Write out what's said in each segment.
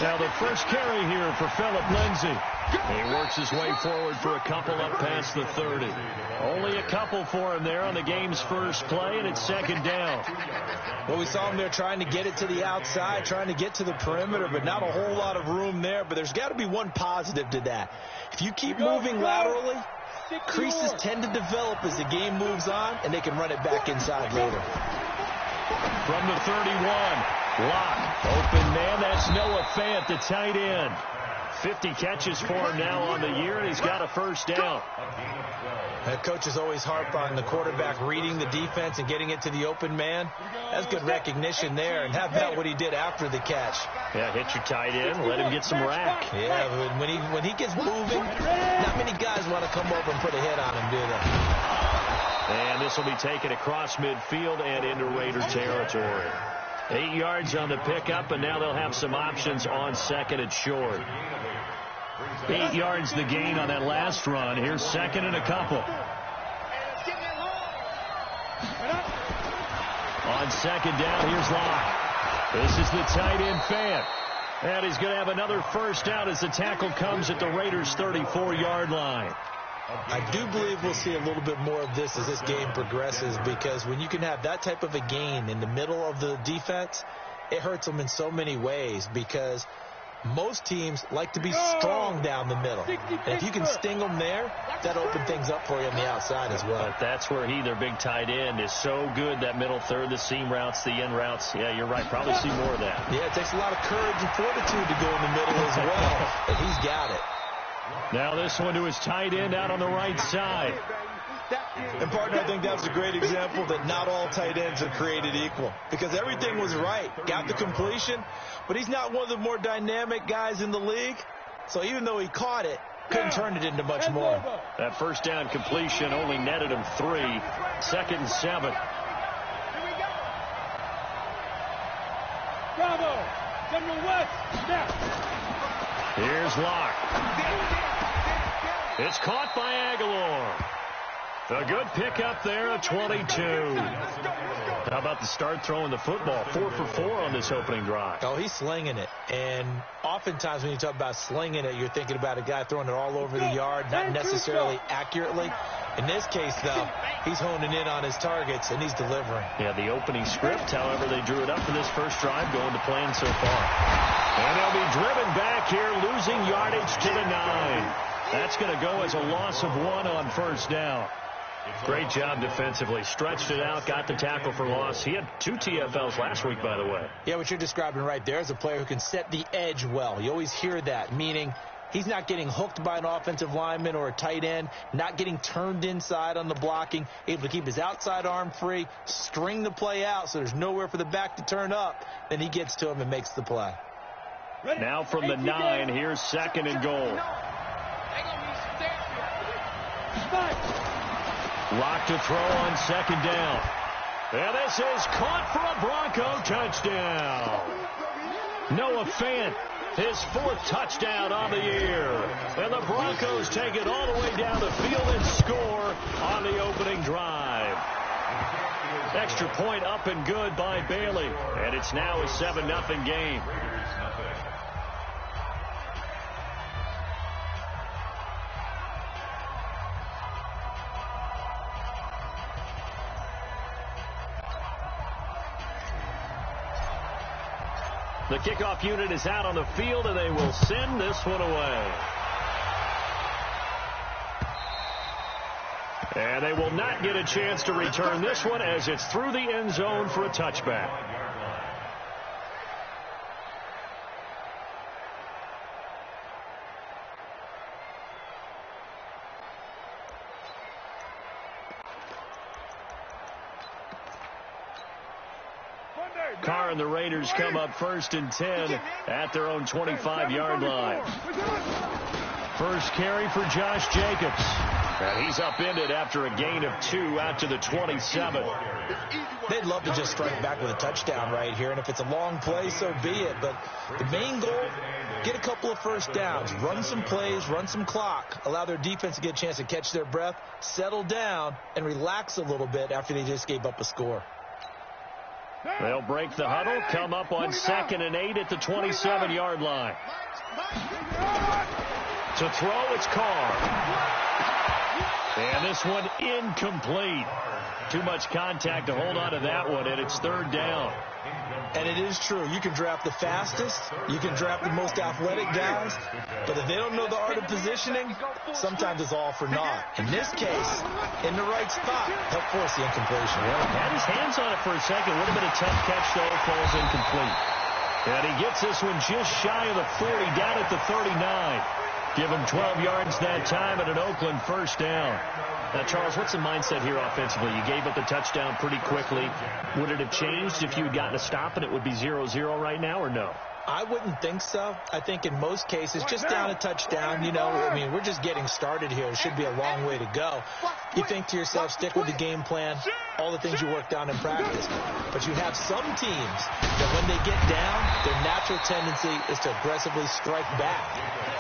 Now the first carry here for Phillip Lindsay. He works his way forward for a couple up past the 30. Only a couple for him there on the game's first play, and it's second down. Well, we saw him there trying to get it to the outside, trying to get to the perimeter, but not a whole lot of room there. But there's got to be one positive to that. If you keep moving laterally, creases tend to develop as the game moves on, and they can run it back inside later. From the 31, Locke, open man, that's Noah Fant, the tight end. 50 catches for him now on the year, and he's got a first down. That coach is always harp on the quarterback reading the defense and getting it to the open man. That's good recognition there, and how about what he did after the catch? Yeah, hit your tight end, let him get some rack. Yeah, but when he gets moving, not many guys want to come over and put a hit on him, do they? And this will be taken across midfield and into Raider territory. 8 yards on the pickup, and now they'll have some options on second and short. 8 yards the gain on that last run. Here's second and a couple. On second down, here's Locke. This is the tight end Fant. And he's going to have another first down as the tackle comes at the Raiders' 34-yard line. I do believe we'll see a little bit more of this as this game progresses, because when you can have that type of a gain in the middle of the defense, it hurts them in so many ways, because most teams like to be strong down the middle. And if you can sting them there, that opens things up for you on the outside as well. But that's where their big tight end, is so good, that middle third, the seam routes, the end routes. Yeah, you're right. Probably see more of that. Yeah, it takes a lot of courage and fortitude to go in the middle as well, and he's got it. Now this one to his tight end out on the right side. And, partner, I think that's a great example that not all tight ends are created equal, because everything was right. Got the completion, but he's not one of the more dynamic guys in the league. So even though he caught it, couldn't turn it into much more. That first down completion only netted him 3. Second and 7. Bravo! General West, snap! Here's Locke. It's caught by Aguilar. A good pickup there at 22. How about the start throwing the football? 4 for 4 on this opening drive. Oh, he's slinging it. And oftentimes when you talk about slinging it, you're thinking about a guy throwing it all over the yard, not necessarily accurately. In this case, though, he's honing in on his targets, and he's delivering. Yeah, the opening script, however, they drew it up for this first drive, going to plan so far. And they'll be driven back here, losing yardage to the 9. That's going to go as a loss of 1 on first down. Great job defensively. Stretched it out, got the tackle for loss. He had 2 TFLs last week, by the way. Yeah, what you're describing right there is a player who can set the edge well. You always hear that, meaning he's not getting hooked by an offensive lineman or a tight end, not getting turned inside on the blocking, able to keep his outside arm free, string the play out so there's nowhere for the back to turn up. Then he gets to him and makes the play. Now from the 9, here's second and goal. Locked to throw on second down. And this is caught for a Bronco touchdown. Noah Fant, his 4th touchdown on the year. And the Broncos take it all the way down the field and score on the opening drive. Extra point up and good by Bailey. And it's now a 7-0 game. The kickoff unit is out on the field, and they will send this one away. And they will not get a chance to return this one, as it's through the end zone for a touchback. Carr and the Raiders come up 1st and 10 at their own 25-yard line. First carry for Josh Jacobs. And he's upended after a gain of 2 out to the 27. They'd love to just strike back with a touchdown right here, and if it's a long play, so be it. But the main goal, get a couple of first downs, run some plays, run some clock, allow their defense to get a chance to catch their breath, settle down, and relax a little bit after they just gave up a score. They'll break the huddle, come up on 2nd and 8 at the 27-yard line. To throw, it's Carr. And this one incomplete. Too much contact to hold on to that one, and it's 3rd down. And it is true. You can draft the fastest. You can draft the most athletic guys. But if they don't know the art of positioning, sometimes it's all for naught. In this case, in the right spot, help force the incompletion. Well, he had his hands on it for a second. Would have been a tough catch, though. Falls incomplete. And he gets this one just shy of the 40, down at the 39. Give him 12 yards that time and an Oakland 1st down. Now, Charles, what's the mindset here offensively? You gave up a touchdown pretty quickly. Would it have changed if you had gotten a stop and it would be 0-0 right now, or no? I wouldn't think so. I think in most cases, just down a touchdown, you know, I mean, we're just getting started here. It should be a long way to go. You think to yourself, stick with the game plan, all the things you worked on in practice. But you have some teams that when they get down, their natural tendency is to aggressively strike back.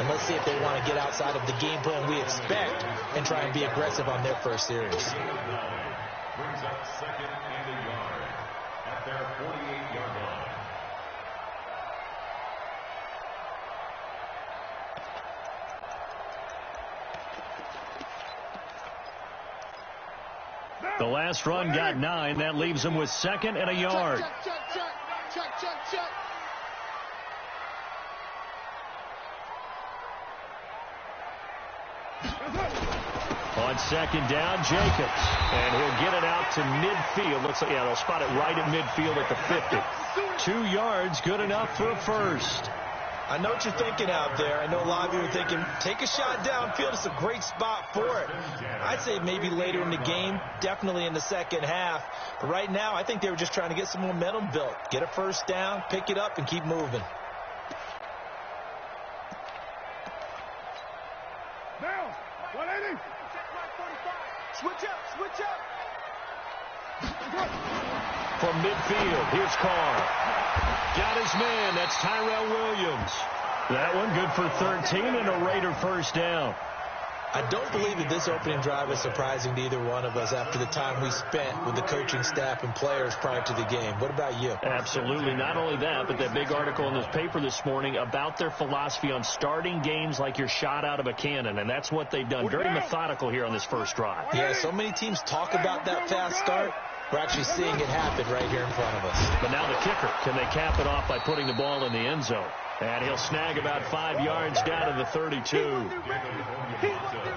And let's see if they want to get outside of the game plan we expect and try and be aggressive on their first series. Brings up 2nd and a yard at their 48-yard line. The last run got 9. That leaves him with 2nd and a yard. Check. On 2nd down, Jacobs. And he'll get it out to midfield. Looks like, yeah, they'll spot it right at midfield at the 50. 2 yards, good enough for a first. I know what you're thinking out there. I know a lot of you are thinking, take a shot downfield. It's a great spot for it. I'd say maybe later in the game, definitely in the second half. But right now, I think they were just trying to get some momentum built. Get a first down, pick it up, and keep moving. Now, 180. Switch up. From midfield, here's Carr. Got his man. That's Tyrell Williams. That one good for 13 and a Raider 1st down. I don't believe that this opening drive is surprising to either one of us after the time we spent with the coaching staff and players prior to the game. What about you? Absolutely. Not only that, but that big article in this paper this morning about their philosophy on starting games like you're shot out of a cannon, and that's what they've done. Very methodical here on this first drive. Yeah, so many teams talk about that fast start. We're actually seeing it happen right here in front of us. But now the kicker, can they cap it off by putting the ball in the end zone? And he'll snag about 5 yards down to the 32.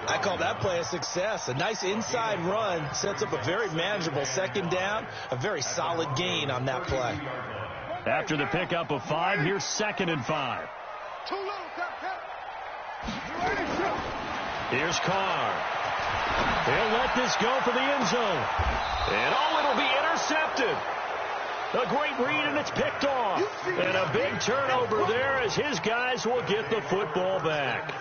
I call that play a success. A nice inside run sets up a very manageable 2nd down, a very solid gain on that play. After the pickup of 5, here's 2nd and 5. Here's Carr. He'll let this go for the end zone. And it'll be intercepted. A great read, and it's picked off. And a big turnover there as his guys will get the football back.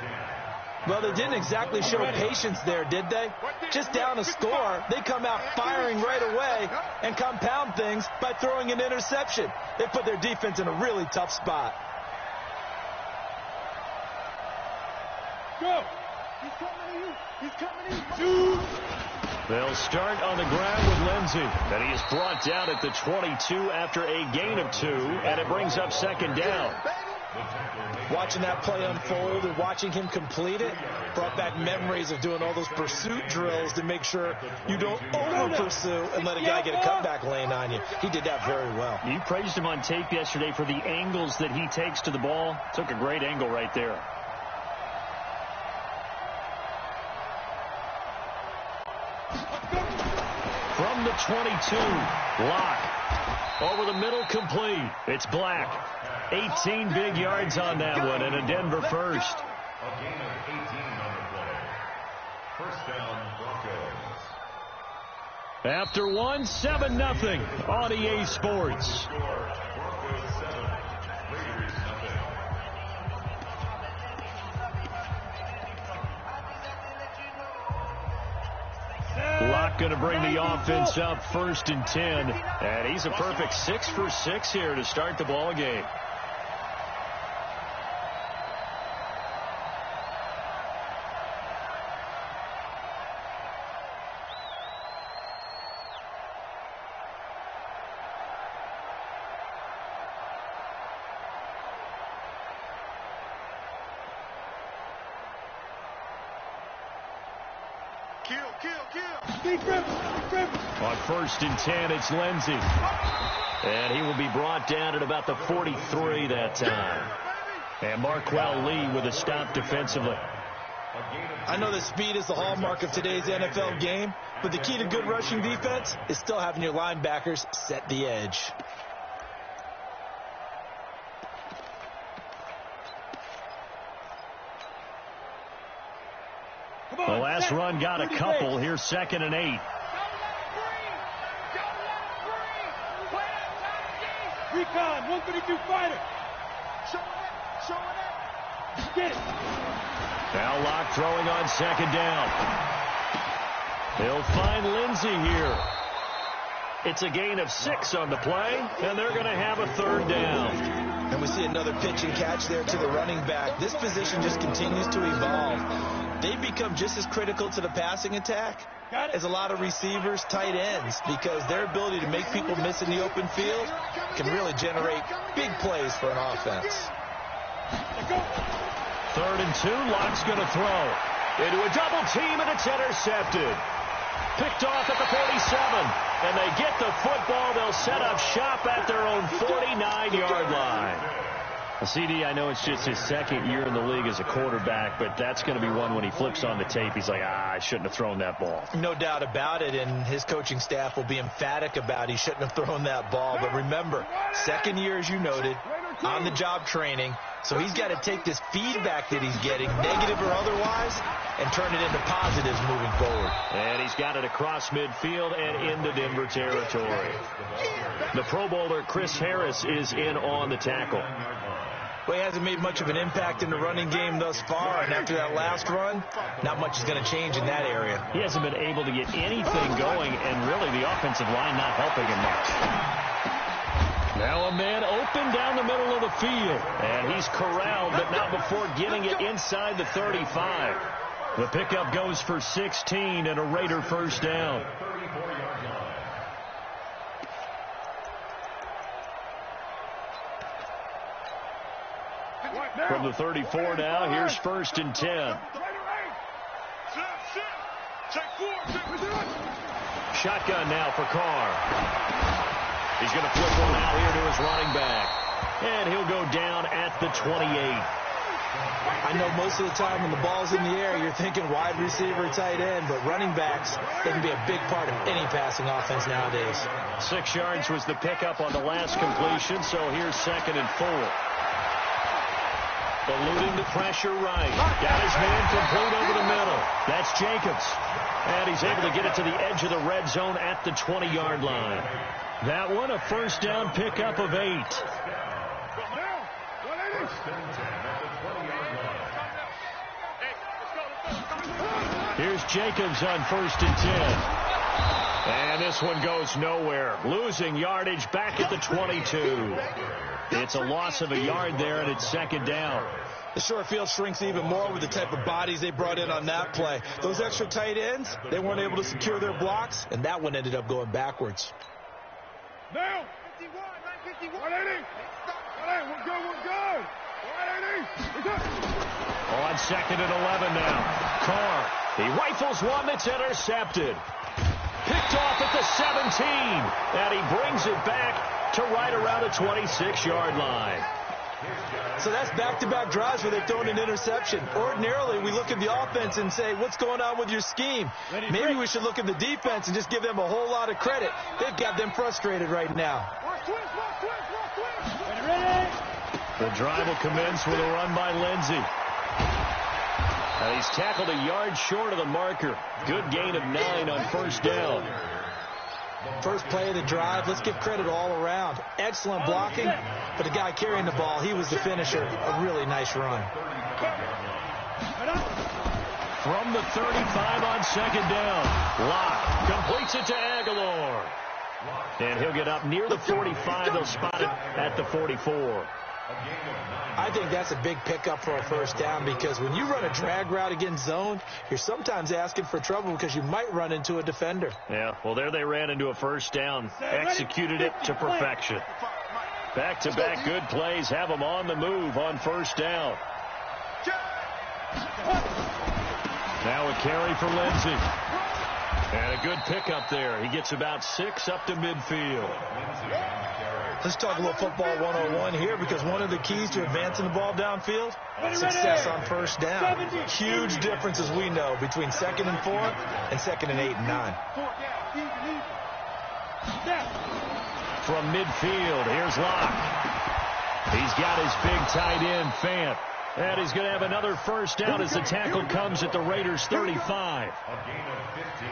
Well, they didn't exactly show patience there, did they? Just down a score, they come out firing right away and compound things by throwing an interception. They put their defense in a really tough spot. Go! He's coming to you. They'll start on the ground with Lindsey. And he is brought down at the 22 after a gain of 2, and it brings up 2nd down. Watching that play unfold and watching him complete it brought back memories of doing all those pursuit drills to make sure you don't over-pursue and let a guy get a comeback lane on you. He did that very well. You praised him on tape yesterday for the angles that he takes to the ball. Took a great angle right there. From the 22, Locke. Over the middle, complete. It's Black. 18 big yards on that one, and a Denver first. A gain of 18 on the play. First down, Broncos. After 1, 7-0 on EA Sports. Broncos 7, Raiders nothing. Locke going to bring the offense up 1st and 10. And he's a perfect 6 for 6 here to start the ball game. On 1st and 10, it's Lindsey. And he will be brought down at about the 43 that time. And Marquell Lee with a stop defensively. I know that speed is the hallmark of today's NFL game, but the key to good rushing defense is still having your linebackers set the edge. The last run got a couple. Here's 2nd and 8. Recon, 132 fighter. Get it. Now Locke throwing on 2nd down. He'll find Lindsey here. It's a gain of 6 on the play, and they're going to have a 3rd down. And we see another pitch and catch there to the running back. This position just continues to evolve. They become just as critical to the passing attack as a lot of receivers, tight ends, because their ability to make people miss in the open field can really generate big plays for an offense. 3rd and 2, Locke's going to throw. Into a double team, and it's intercepted. Picked off at the 47, and they get the football. They'll set up shop at their own 49-yard line. CD, I know it's just his 2nd year in the league as a quarterback, but that's going to be one when he flips on the tape. He's like, I shouldn't have thrown that ball. No doubt about it, and his coaching staff will be emphatic about he shouldn't have thrown that ball. But remember, 2nd year, as you noted, on-the-job training. So he's got to take this feedback that he's getting, negative or otherwise, and turn it into positives moving forward. And he's got it across midfield and into Denver territory. The Pro Bowler, Chris Harris, is in on the tackle. Well, he hasn't made much of an impact in the running game thus far, and after that last run, not much is going to change in that area. He hasn't been able to get anything going, and really the offensive line not helping him much. Now a man open down the middle of the field, and he's corralled, but not before getting it inside the 35. The pickup goes for 16 and a Raider 1st down. From the 34 now, here's 1st and 10. Shotgun now for Carr. He's going to flip one out here to his running back. And he'll go down at the 28. I know most of the time when the ball's in the air, you're thinking wide receiver, tight end, but running backs, they can be a big part of any passing offense nowadays. 6 yards was the pickup on the last completion, so here's 2nd and 4. Eluding the pressure right. Got his man complete over the middle. That's Jacobs. And he's able to get it to the edge of the red zone at the 20-yard line. That one, a 1st down pickup of 8. Here's Jacobs on 1st and 10. And this one goes nowhere. Losing yardage back at the 22. It's a loss of a yard there, and it's 2nd down. The short field shrinks even more with the type of bodies they brought in on that play. Those extra tight ends, they weren't able to secure their blocks, and that one ended up going backwards. Now, 180. We're good. 180. On 2nd and 11 now. Carr, he rifles one that's intercepted. Picked off at the 17, and he brings it back to right around the 26-yard line. So that's back-to-back drives where they've thrown an interception. Ordinarily, we look at the offense and say, what's going on with your scheme? Maybe we should look at the defense and just give them a whole lot of credit. They've got them frustrated right now. The drive will commence with a run by Lindsey. And he's tackled a yard short of the marker. Good gain of 9 on 1st down. First play of the drive, let's give credit all around. Excellent blocking, but the guy carrying the ball, he was the finisher. A really nice run. From the 35 on 2nd down, Locke completes it to Aguilar. And he'll get up near the 45. They'll spot it at the 44. I think that's a big pickup for a 1st down, because when you run a drag route against zone, you're sometimes asking for trouble because you might run into a defender. Yeah, well, there they ran into a 1st down, executed it to perfection. Back-to-back good plays have them on the move on 1st down. Now a carry for Lindsey. And a good pickup there. He gets about 6 up to midfield. Let's talk a little football 101 here, because one of the keys to advancing the ball downfield, success on first down. Huge difference, as we know, between 2nd and 4 and 2nd and 8 and 9. From midfield, here's Locke. He's got his big tight end, Fant. And he's going to have another first down as the tackle comes at the Raiders' 35. A gain of 15.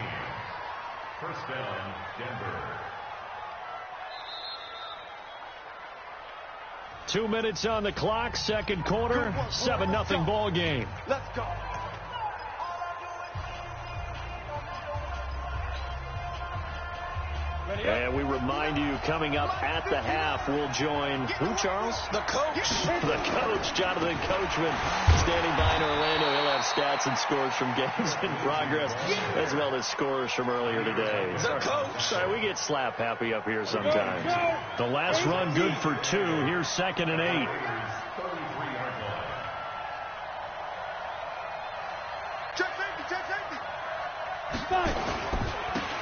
First down, Denver. 2 minutes on the clock, second quarter, 7-0 ball game. Let's go. And we remind you, coming up at the half, we'll join who, Charles? The coach. The coach, Jonathan Coachman, standing by in Orlando. He'll have stats and scores from games in progress, as well as scores from earlier today. The coach. Sorry, we get slap happy up here sometimes. The last run good for 2. Here's 2nd and 8. Check safety.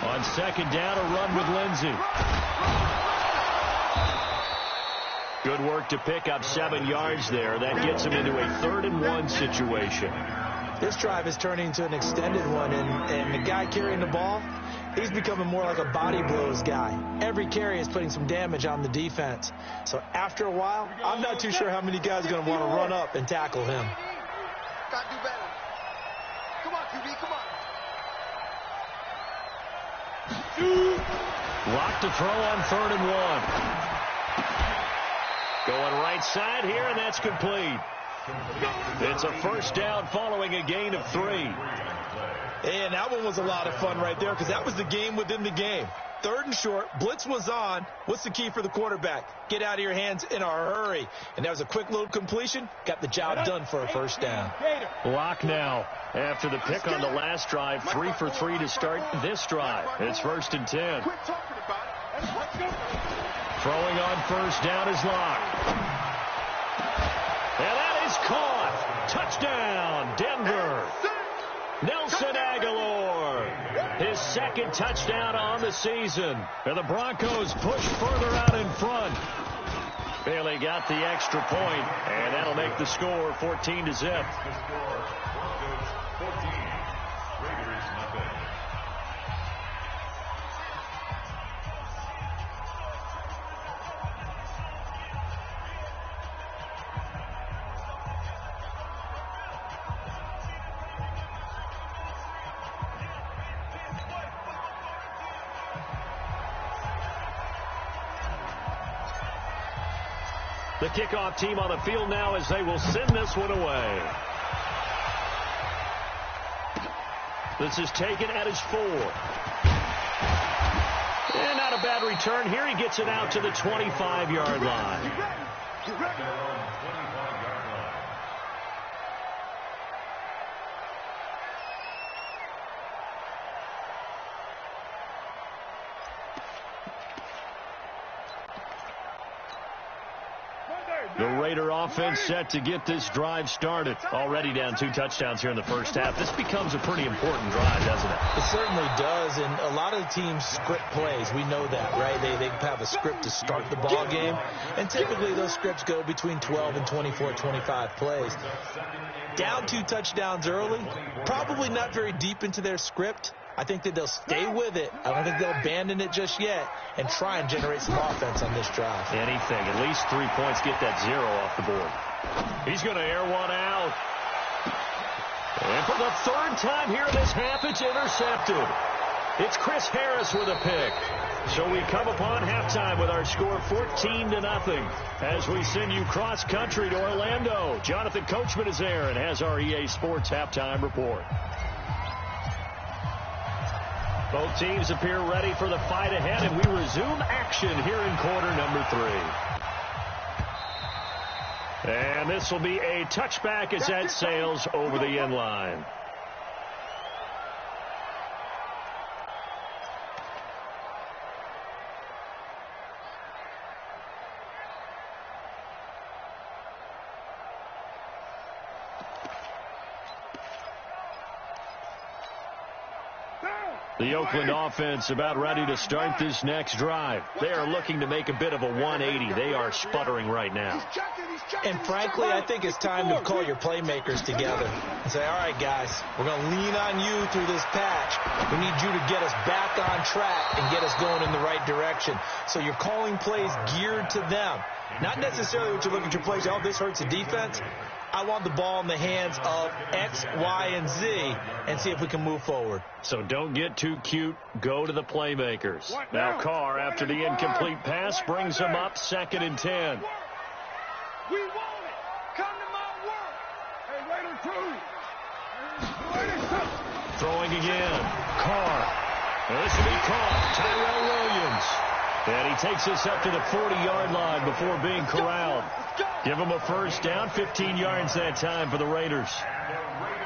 On 2nd down, a run with Lindsey. Good work to pick up 7 yards there. That gets him into a 3rd and 1 situation. This drive is turning into an extended one, and the guy carrying the ball, he's becoming more like a body blows guy. Every carry is putting some damage on the defense. So after a while, I'm not too sure how many guys are going to want to run up and tackle him. Gotta do better. Come on, QB, come on. Lock to throw on 3rd and 1. Going right side here, and that's complete. It's a first down following a gain of 3. And that one was a lot of fun right there, because that was the game within the game. 3rd and short, blitz was on. What's the key for the quarterback? Get out of your hands in a hurry. And that was a quick little completion. Got the job done for a first down. Lock now. After the pick on the last drive, 3 for 3 to start this drive. It's 1st and 10. Quit talking about it. Let's go. Throwing on first down is Lock. And that is caught. Touchdown, Denver. Nelson Aguilar, his 2nd touchdown on the season. And the Broncos push further out in front. Bailey got the extra point, and that'll make the score 14-0. The score, Broncos 14, Raiders nothing. The kickoff team on the field now as they will send this one away. This is taken at his 4. And not a bad return here. He gets it out to the 25-yard line. Their own 25-yard line. The Raider offense set to get this drive started. Already down 2 touchdowns here in the first half. This becomes a pretty important drive, doesn't it? It certainly does, and a lot of the teams script plays. We know that, right? They have a script to start the ball game, and typically those scripts go between 12 and 24, 25 plays. Down 2 touchdowns early, probably not very deep into their script. I think that they'll stay with it. I don't think they'll abandon it just yet and try and generate some offense on this drive. Anything. At least 3 points. Get that 0 off the board. He's going to air one out. And for the 3rd time here in this half, it's intercepted. It's Chris Harris with a pick. So we come upon halftime with our score 14-0 as we send you cross country to Orlando. Jonathan Coachman is there and has our EA Sports halftime report. Both teams appear ready for the fight ahead, and we resume action here in quarter number 3. And this will be a touchback as that sails over the end line. The Oakland offense about ready to start this next drive. They are looking to make a bit of a 180. They are sputtering right now. And frankly, I think it's time to call your playmakers together and say, all right, guys, we're going to lean on you through this patch. We need you to get us back on track and get us going in the right direction. So you're calling plays geared to them. Not necessarily what you look at your plays, oh, this hurts the defense. I want the ball in the hands of X, Y, and Z and see if we can move forward. So don't get too cute. Go to the playmakers. Now Carr, after the incomplete pass, brings him up 2nd and 10. We want it. Come to my work. Hey, Raider 2. Throwing again. Carr. This will be caught. Tyrell Williams. And he takes us up to the 40-yard line before being corralled. Give him a first down, 15 yards that time for the Raiders.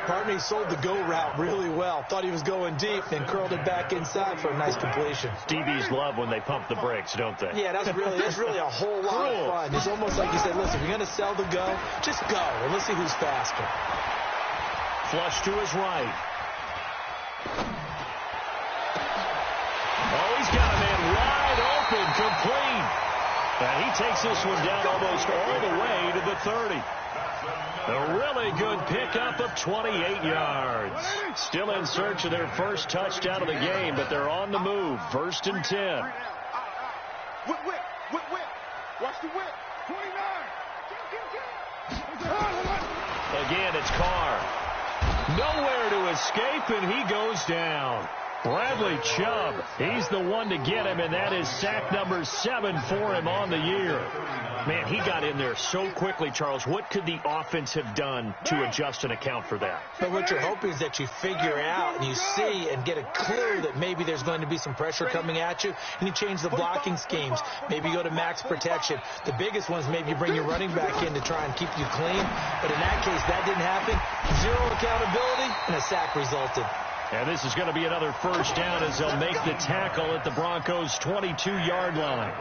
Partney sold the go route really well. Thought he was going deep, then curled it back inside for a nice completion. DBs love when they pump the brakes, don't they? Yeah, that's really a whole lot of fun. It's almost like you said, listen, if you're going to sell the go, just go, and let's see who's faster. Flush to his right. Oh, he's got a man wide open, complete. And he takes this one down almost all the way to the 30. A really good pickup of 28 yards. Still in search of their first touchdown of the game, but they're on the move. 1st and 10. Whip. Watch the whip. 29. Again, it's Carr. Nowhere to escape, and he goes down. Bradley Chubb, he's the one to get him, and that is sack number 7 for him on the year. Man, he got in there so quickly, Charles. What could the offense have done to adjust and account for that? But what you're hoping is that you figure out and you see and get a clue that maybe there's going to be some pressure coming at you, and you change the blocking schemes. Maybe you go to max protection. The biggest one is maybe you bring your running back in to try and keep you clean. But in that case, that didn't happen. 0 accountability, and a sack resulted. And this is going to be another first down as they'll make the tackle at the Broncos' 22-yard line.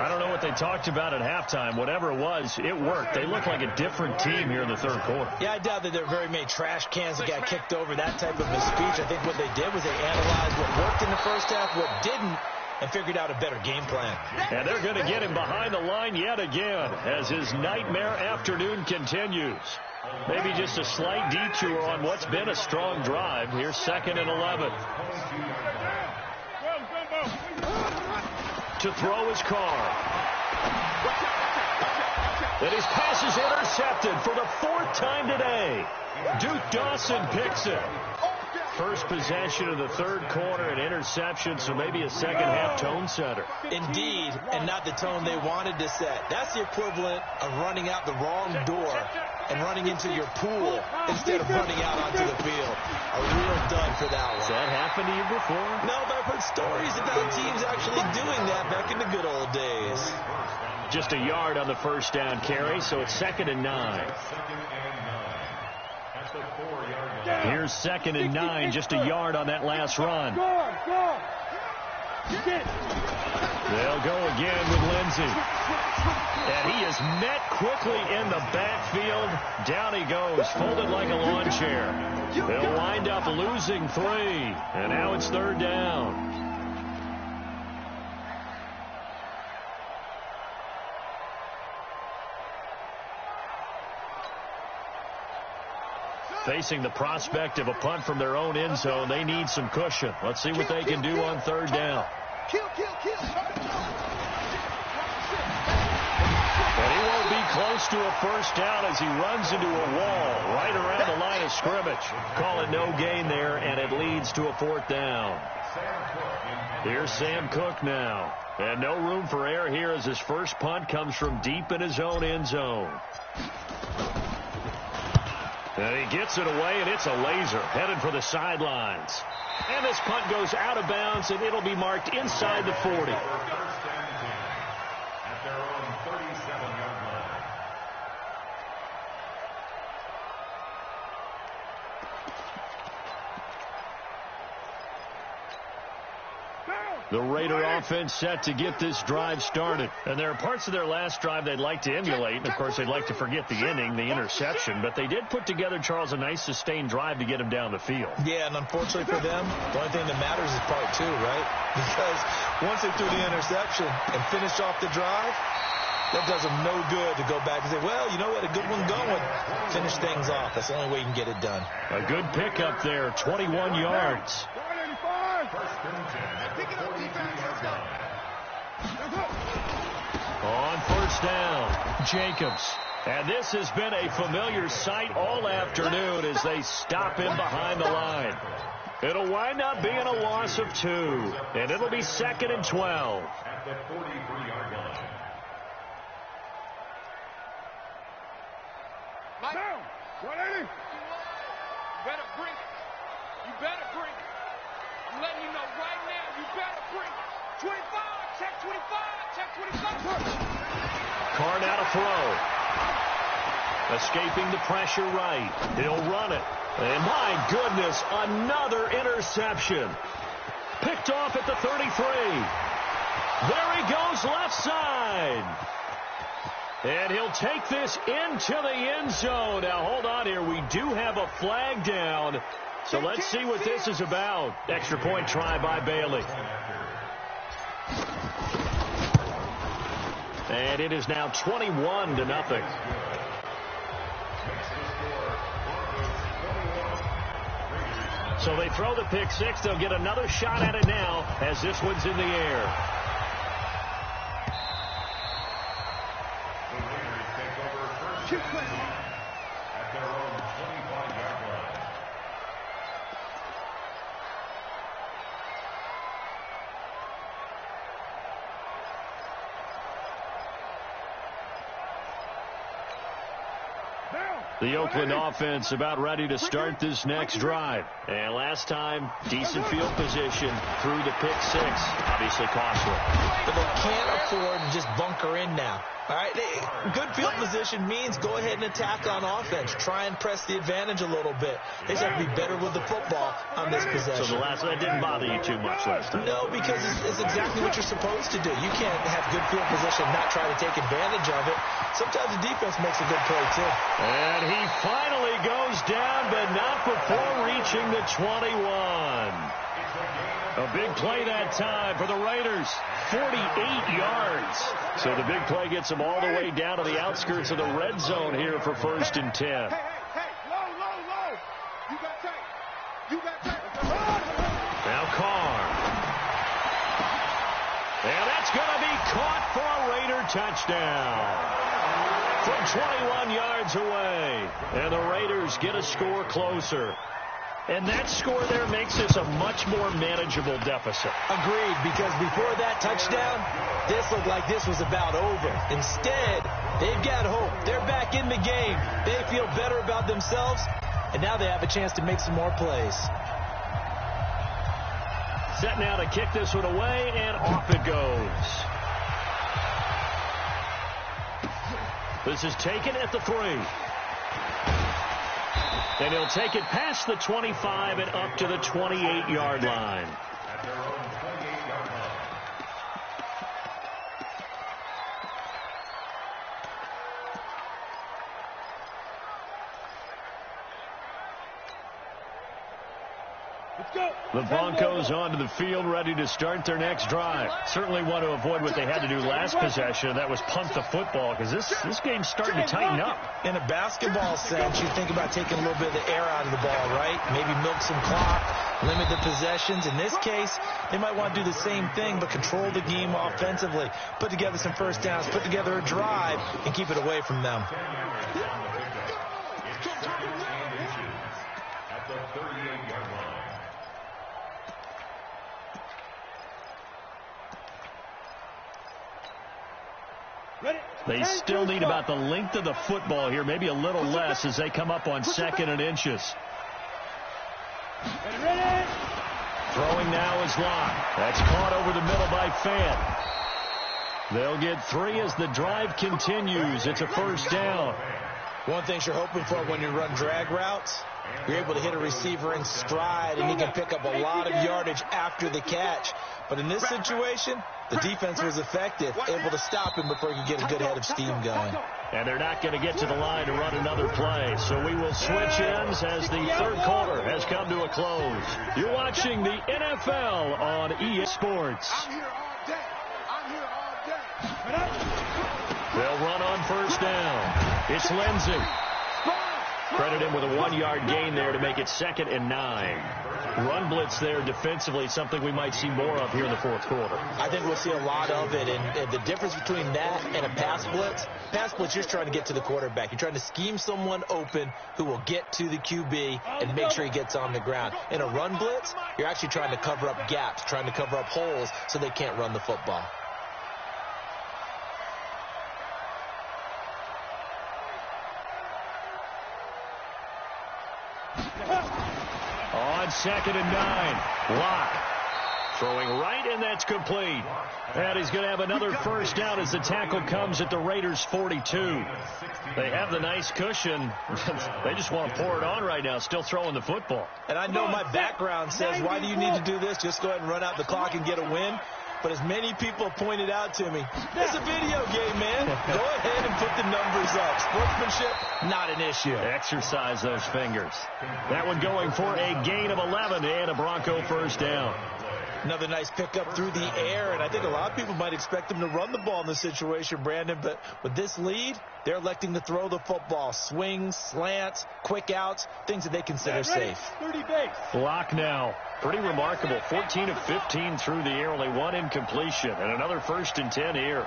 I don't know what they talked about at halftime. Whatever it was, it worked. They look like a different team here in the 3rd quarter. Yeah, I doubt that there are very many trash cans that got kicked over, that type of a speech. I think what they did was they analyzed what worked in the first half, what didn't, and figured out a better game plan. And they're going to get him behind the line yet again as his nightmare afternoon continues. Maybe just a slight detour on what's been a strong drive. Here's 2nd and 11. To throw his Carr. And his pass is intercepted for the 4th time today. Duke Dawson picks it. First possession of the 3rd quarter, an interception, so maybe a second-half tone setter. Indeed, and not the tone they wanted to set. That's the equivalent of running out the wrong door and running into your pool instead of running out onto the field. A real dud for that one. Has that happened to you before? No, but I've heard stories about teams actually doing that back in the good old days. Just a yard on the first down carry, so it's 2nd and 9. Here's 2nd and 9, just a yard on that last run. They'll go again with Lindsey. And he is met quickly in the backfield. Down he goes, folded like a lawn chair. They'll wind up losing 3, and now it's 3rd down. Facing the prospect of a punt from their own end zone, they need some cushion. Let's see what they can do on 3rd down. And he won't be close to a first down as he runs into a wall right around the line of scrimmage. Call it no gain there, and it leads to a 4th down. Here's Sam Cook now. And no room for error here as his first punt comes from deep in his own end zone. And he gets it away, and it's a laser headed for the sidelines. And this punt goes out of bounds, and it'll be marked inside the 40. At their own 37-yard line. Down. The Raider offense set to get this drive started. And there are parts of their last drive they'd like to emulate. And, of course, they'd like to forget the inning, the interception. But they did put together, Charles, a nice sustained drive to get him down the field. Yeah, and unfortunately for them, the only thing that matters is part two, right? Because once they threw the interception and finished off the drive, that does them no good to go back and say, well, you know what, a good one going. Finish things off. That's the only way you can get it done. A good pickup there, 21 yards. On first down, Jacobs. And this has been a familiar sight all afternoon as they stop him behind the line. It'll wind up being a loss of 2, and it'll be 2nd and 12. At the 43-yard line. Down. 180. You better bring it. You better bring it. I'm letting you know right now, you better bring it. 25, check 25, check 25. Carr now to throw. Escaping the pressure right. He'll run it. And my goodness, another interception. Picked off at the 33. There he goes left side. And he'll take this into the end zone. Now, hold on here. We do have a flag down. So let's see what this is about. Extra point try by Bailey. And it is now 21-0. So they throw the pick six. They'll get another shot at it now as this one's in the air. At their own 25-yard line. The Oakland offense about ready to start this next drive. And last time, decent field position through the pick six. Obviously costly. But they can't afford to just bunker in now. All right, good field position means go ahead and attack on offense. Try and press the advantage a little bit. They just have to be better with the football on this possession. So the last one didn't bother you too much last time? No, because it's exactly what you're supposed to do. You can't have good field position and not try to take advantage of it. Sometimes the defense makes a good play, too. And he finally goes down, but not before reaching the 21. A big play that time for the Raiders. 48 yards. So the big play gets them all the way down to the outskirts of the red zone here for 1st and 10. Hey, low. You got tape. Now Carr. And that's going to be caught for a Raider touchdown. From 21 yards away. And the Raiders get a score closer. And that score there makes this a much more manageable deficit. Agreed, because before that touchdown, this looked like this was about over. Instead, they've got hope. They're back in the game. They feel better about themselves, and now they have a chance to make some more plays. Set now to kick this one away, and off it goes. This is taken at the 3. And he'll take it past the 25 and up to the 28-yard line. At their own 28-yard line. The Broncos onto the field, ready to start their next drive. Certainly want to avoid what they had to do last possession. That was punt the football, because this game's starting to tighten up. In a basketball sense, you think about taking a little bit of the air out of the ball, right? Maybe milk some clock, limit the possessions. In this case, they might want to do the same thing, but control the game offensively. Put together some first downs, put together a drive, and keep it away from them. It's 2nd and inches at the 38-yard line. They still need about the length of the football here, maybe a little less as they come up on 2nd and inches. Throwing now is Locke. That's caught over the middle by Fant. They'll get 3 as the drive continues. It's a first down. One thing you're hoping for when you run drag routes You're able to hit a receiver in stride, and he can pick up a lot of yardage after the catch. But in this situation, the defense was effective, able to stop him before he could get a good head of steam going. And they're not going to get to the line to run another play. So we will switch ends as the third quarter has come to a close. You're watching the NFL on EA Sports. I'm here all day. I'm here all day. They'll run on first down. It's Lindsey. Credit him with a 1-yard gain there to make it 2nd and 9. Run blitz there defensively, something we might see more of here in the fourth quarter. I think we'll see a lot of it, and the difference between that and a pass blitz, you're just trying to get to the quarterback. You're trying to scheme someone open who will get to the QB and make sure he gets on the ground. In a run blitz, you're actually trying to cover up gaps, trying to cover up holes so they can't run the football. On 2nd and 9, Locke throwing right, and that's complete. And he's going to have another first down as the tackle comes at the Raiders' 42. They have the nice cushion. They just want to pour it on right now, still throwing the football. And I know my background says, why do you need to do this? Just go ahead and run out the clock and get a win. But as many people pointed out to me, it's a video game, man. Go ahead and put the numbers up. Sportsmanship, not an issue. Exercise those fingers. That one going for a gain of 11 and a Bronco first down. Another nice pickup through the air, and I think a lot of people might expect them to run the ball in this situation, Brandon, but with this lead, they're electing to throw the football. Swings, slants, quick outs, things that they consider safe. 30 base. Block now. Pretty remarkable. 14 of 15 through the air, only one incompletion, and another 1st and 10 here.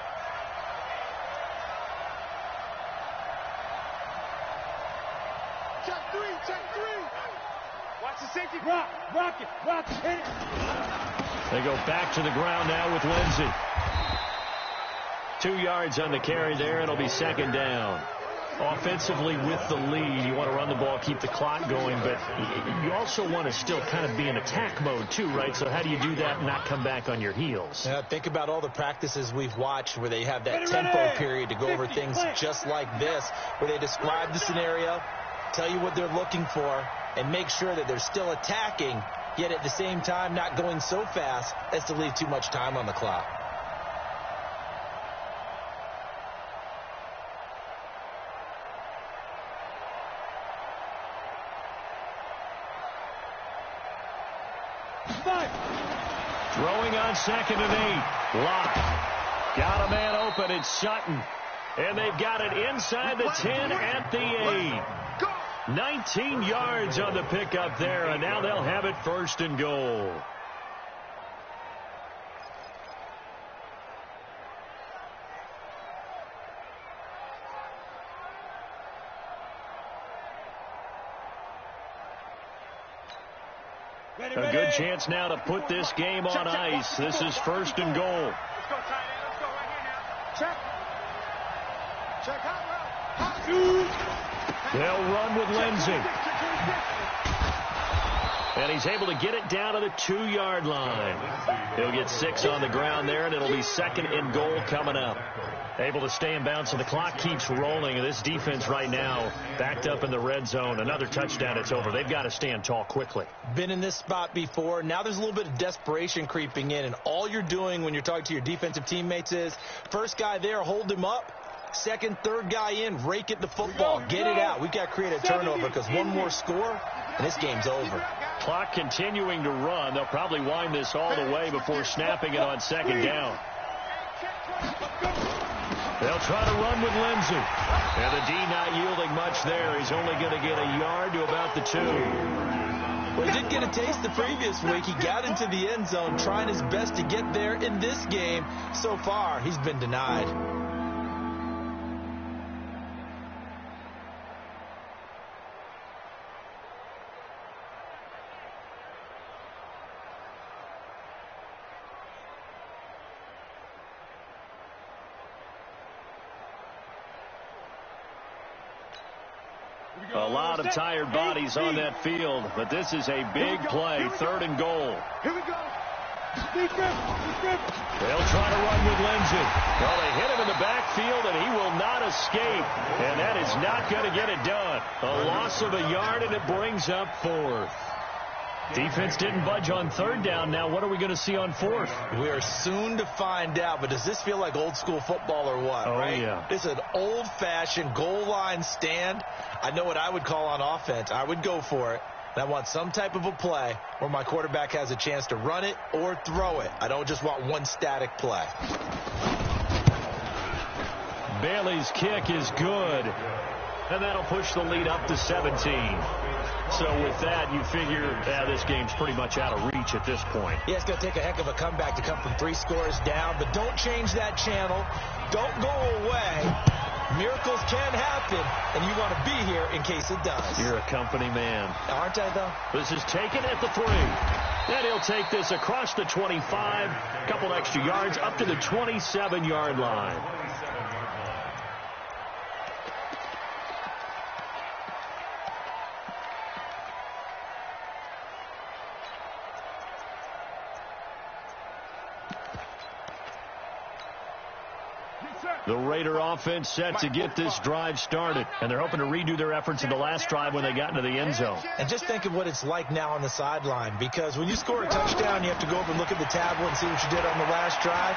Check three. Watch the safety. Rock it, hit it. They go back to the ground now with Lindsey. 2 yards on the carry there. It'll be 2nd down. Offensively with the lead, you want to run the ball, keep the clock going, but you also want to still kind of be in attack mode too, right? So how do you do that and not come back on your heels? Yeah, think about all the practices we've watched where they have that tempo period to go over things just like this, where they describe the scenario, tell you what they're looking for, and make sure that they're still attacking, yet at the same time not going so fast as to leave too much time on the clock. Throwing on 2nd and 8. Locke. Got a man open. It's Sutton. And they've got it inside the 10 at the 8. 19 yards on the pickup there, and now they'll have it 1st and goal. A good chance now to put this game on ice. This is 1st and goal. Let's go, tight end. Let's go right here now. Check out well. They'll run with Lindsey. And he's able to get it down to the 2-yard line. He'll get 6 on the ground there, and it'll be 2nd and goal coming up. Able to stay in bounds, and the clock keeps rolling. And this defense right now backed up in the red zone. Another touchdown, it's over. They've got to stand tall quickly. Been in this spot before. Now there's a little bit of desperation creeping in, and all you're doing when you're talking to your defensive teammates is first guy there, hold him up. Second, third guy in, rake it the football. Get it out. We've got to create a turnover because one more score, and this game's over. Clock continuing to run. They'll probably wind this all the way before snapping it on 2nd down. They'll try to run with Lindsey. And the D not yielding much there. He's only going to get a yard to about the 2. Well, he did get a taste the previous week. He got into the end zone trying his best to get there in this game. So far, he's been denied. A lot of tired bodies on that field, but this is a big play, 3rd and goal. Here we go. They'll try to run with Lindsey. Well, they hit him in the backfield, and he will not escape. And that is not going to get it done. A loss of a yard, and it brings up 4th. Defense didn't budge on 3rd down. Now, what are we going to see on 4th? We are soon to find out, but does this feel like old school football or what? Oh, right? Yeah. This is an old-fashioned goal line stand. I know what I would call on offense. I would go for it. And I want some type of a play where my quarterback has a chance to run it or throw it. I don't just want one static play. Bailey's kick is good. And that'll push the lead up to 17. So with that, you figure this game's pretty much out of reach at this point. Yeah, it's going to take a heck of a comeback to come from 3 scores down, but don't change that channel. Don't go away. Miracles can happen, and you want to be here in case it does. You're a company man. Aren't I, though? This is taken at the 3. And he'll take this across the 25, a couple extra yards, up to the 27-yard line. The Raider offense set to get this drive started, and they're hoping to redo their efforts in the last drive when they got into the end zone. And just think of what it's like now on the sideline, because when you score a touchdown, you have to go over and look at the tablet and see what you did on the last drive.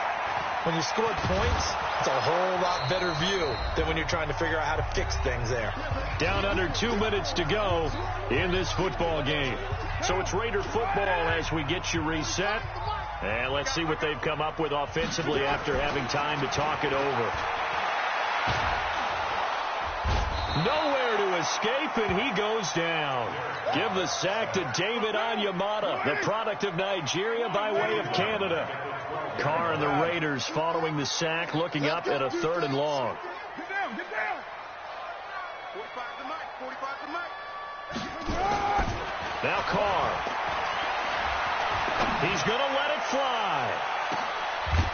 When you scored points, it's a whole lot better view than when you're trying to figure out how to fix things there. Down under 2 minutes to go in this football game. So it's Raider football as we get you reset. And let's see what they've come up with offensively after having time to talk it over. Nowhere to escape, and he goes down. Give the sack to David Onyemata, the product of Nigeria by way of Canada. Carr and the Raiders following the sack, looking up at a 3rd and long. Get down, get down. 45 to Mike, 45 to Mike. Now Carr. He's going to let it fly.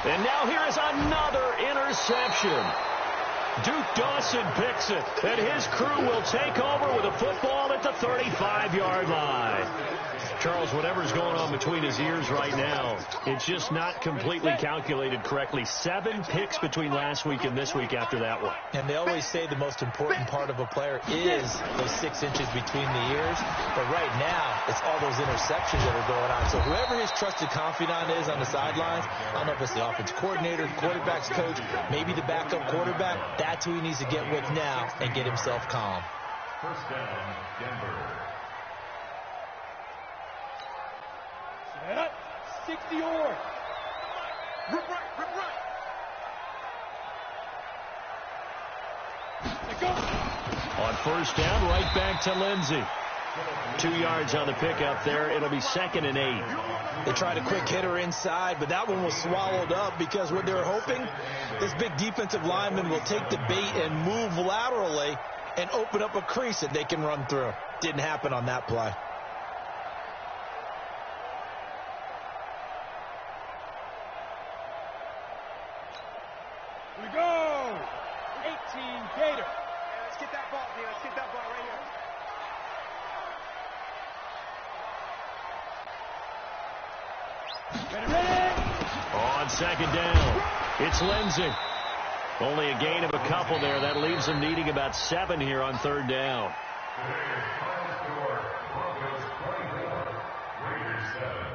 And now here is another interception. Duke Dawson picks it, and his crew will take over with a football at the 35-yard line. Charles, whatever's going on between his ears right now, it's just not completely calculated correctly. 7 picks between last week and this week after that one. And they always say the most important part of a player is those 6 inches between the ears. But right now, it's all those interceptions that are going on. So whoever his trusted confidant is on the sidelines, I don't know if it's the offensive coordinator, quarterback's coach, maybe the backup quarterback, that's who he needs to get with now and get himself calm. First down, Denver. Set. 60 or. Rip right, rip right. Let go. On first down, right back to Lindsey. 2 yards on the pickup there. It'll be 2nd and 8. They tried a quick hitter inside, but that one was swallowed up because what they're hoping, this big defensive lineman will take the bait and move laterally and open up a crease that they can run through. Didn't happen on that play. We go. 18 Gator. Let's get that ball, D. Let's get that ball right here. Ready. On 2nd down, it's Lindsey. Only a gain of a couple there. That leaves them needing about 7 here on 3rd down. Broncos 24, Raiders 7.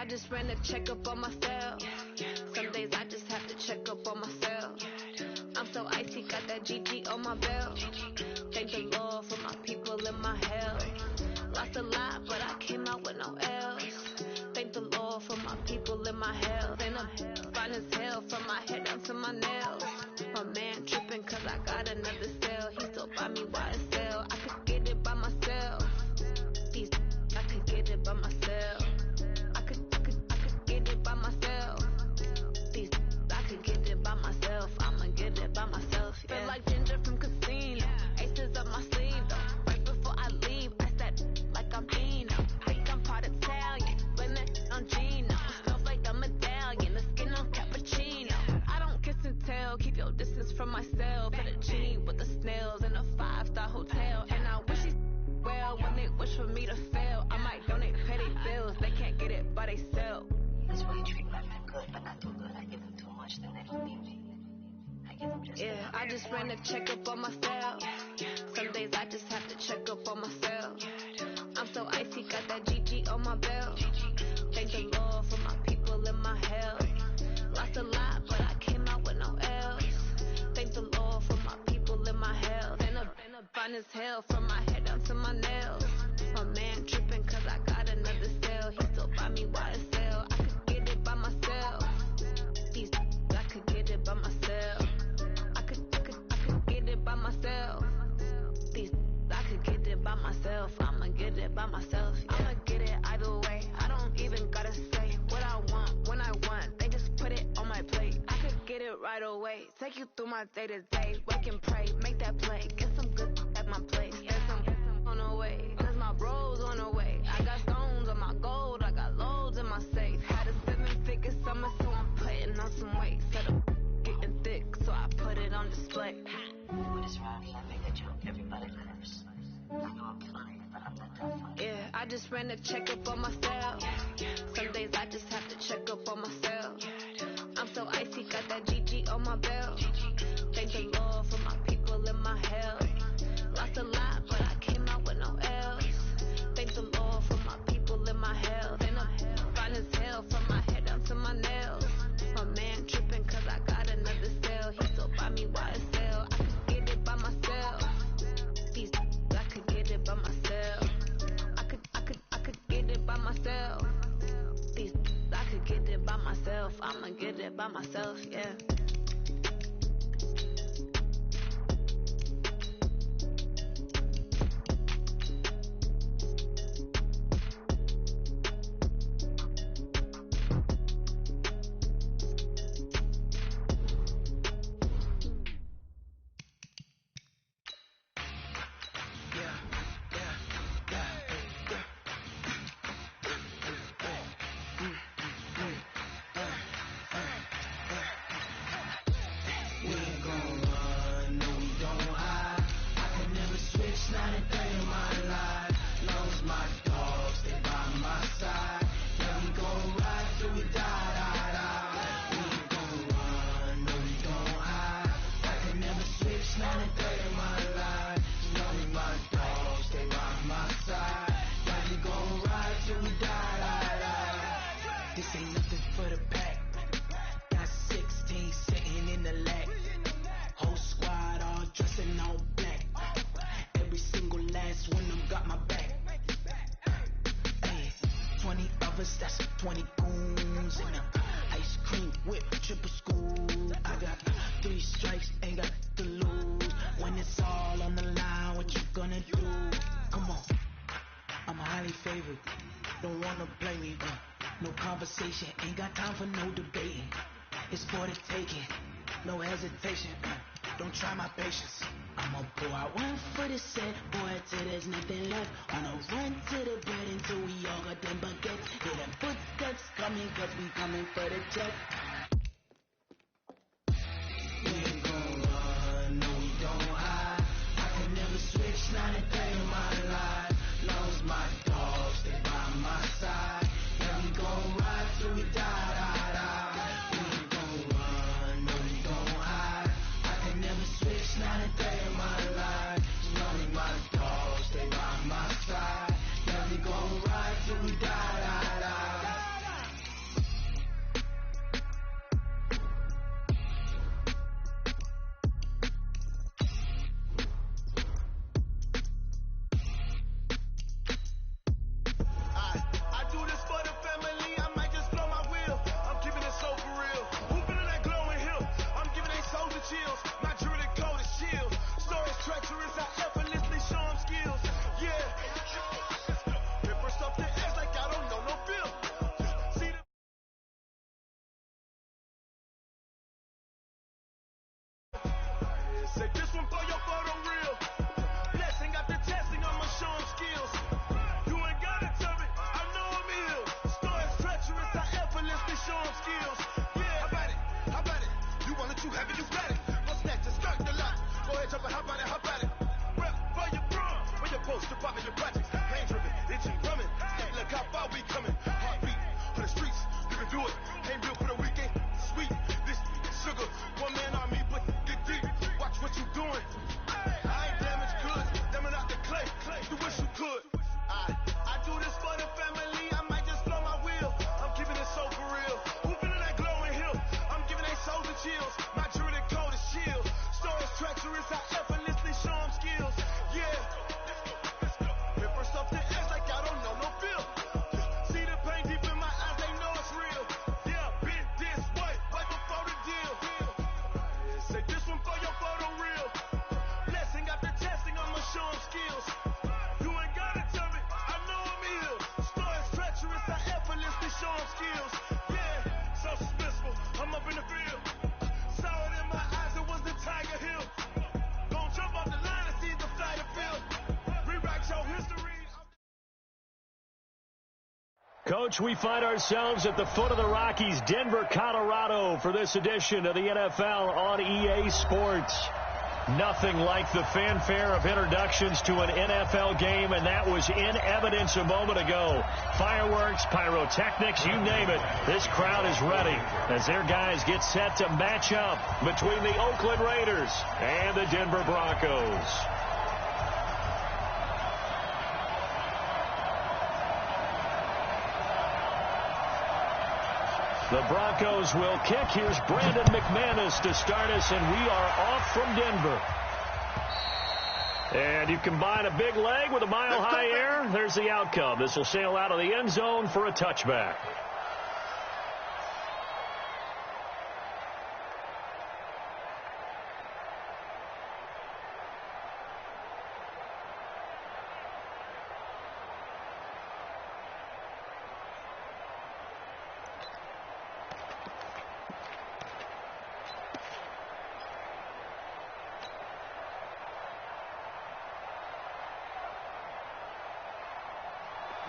I just ran a checkup on myself. Some days I just have to check up on myself. I'm so icy, got that GG on my belt. Thank the Lord for my people in my hell. Lost a lot, but I came out with no L's. Thank the Lord for my people in my hell. And I'm fine as hell from my head down to my nails. My man tripping cause I got another cell. He still buy me YSL. I could get it by myself. These I could get it by myself. I could get it by myself. These I could get it by myself. I'ma get it by myself. Yeah. Feel like Ginger from Casino. Aces up my sleeve though. Right before I leave, I said like I'm Dino. Think I'm part Italian. Blame that on Gino. Smells like the medallion. The skin on cappuccino. I don't kiss and tell. Keep your distance from myself. Hit a G with the snails in a 5-star hotel. And I wish he well when they wish for me to fail. I might donate petty bills. They can't get it by they sell. That's why you treat my men good, but not too good. I give them too much, then they don't need me. I give them just I just ran a checkup on myself. Some days I just have to check up on myself. I'm so icy, got that GG on my belt. Thank the Lord for my people in my hell. Lost a lot, but I came out with no L's. Thank the Lord for my people in my hell. Been a fine as hell from my head down to my nails. My man tripping cause I got another cell. He still buy me YSL. I could get it by myself. These I could get it by myself. I could get it by myself. These I could get it by myself. I'ma get it by myself. Yeah. I'ma get it either way. I don't even gotta say what I want when I want. They just put it on my plate. I could get it right away. Take you through my day to day. Wake and pray, make that play. Get some good at my place. There's some on the way. Cause my bros on the way. I got stones on my gold. I got loads in my safe. Had a 7-figure summer, so I'm putting on some weight. Set up getting thick, so I put it on display. What is wrong? I make a joke. Everybody laughs. I know I'm funny, but I'm not that funny. Yeah, I just ran a checkup on myself. Some days I just have to check up on myself. I'm so icy, got that GG on my belt. Thank the Lord for my people in my hell. Lost a lot, but I came out with no L's. Thank the Lord for my people in my hell. Been a fine as hell from my head down to my nails. My man tripping cause I got another cell. He still buy me YSL. I could get it by myself. These I could get it by myself. I could get it by myself. These I could get it by myself. I'ma get it by myself, yeah. Ain't got time for no debating. It's for the taking, no hesitation. Don't try my patience. I'ma pour out one for the set, boy, till there's nothing left. Wanna run to the bread until we all got them baguettes. Hear them footsteps coming, cause we coming for the check. We ain't gon' run, no we don't hide. I can never switch, not a day in my life. Long as my dogs stay by my side. Yeah, we gon' ride till we die. We ain't gon' run, no we don't hide. I can never switch, not a day in my life. Long as my dogs stay by my side. Yeah, we gon' ride till we die. Say this one for your photo real. Blessing after testing, I'ma show him skills. You ain't gotta tell me, I know I'm ill. Stories treacherous, I effortlessly show him skills. Yeah, how about it? How about it? You want it, you have it, you got it. Go snatch and skirt the lot. Go ahead, jump and how about it? How about it? Rep for your bro, for your post, your pop, and your projects. Pain driven, itching, drumming. Look how far we coming. Heartbeat for the streets, you can do it. Ain't built for the weekend. Sweet, this sugar, one man army, but get deep. Watch what you doing. I ain't damaged goods, damn out the clay. You wish you could. I do this for the family. I might just blow my wheel. I'm keeping it so for real. Who feeling that glowing hill? I'm giving they souls the chills. My jewelry the cold as chill. Stories treacherous, I effortlessly show them skills. Yeah. Hit first off the edge like I don't know no feel. See the pain deep in my eyes, they know it's real. Yeah, been this way, way before the deal. Say this one for your photo real. Blessing after testing, I'ma show them skills. You ain't gotta tell me, I know I'm ill. Stories treacherous, I effortlessly show them skills. Yeah, so suspenseful, I'm up in the field. Saw it in my eyes, it was the Tiger Hill. Gon' jump off the line and see the fly the field. Rewrite your history. Coach, we find ourselves at the foot of the Rockies, Denver, Colorado, for this edition of the NFL on EA Sports. Nothing like the fanfare of introductions to an NFL game, and that was in evidence a moment ago. Fireworks, pyrotechnics, you name it. This crowd is ready as their guys get set to match up between the Oakland Raiders and the Denver Broncos. The Broncos will kick. Here's Brandon McManus to start us, and we are off from Denver. And you combine a big leg with a mile-high air, there's the outcome. This will sail out of the end zone for a touchback.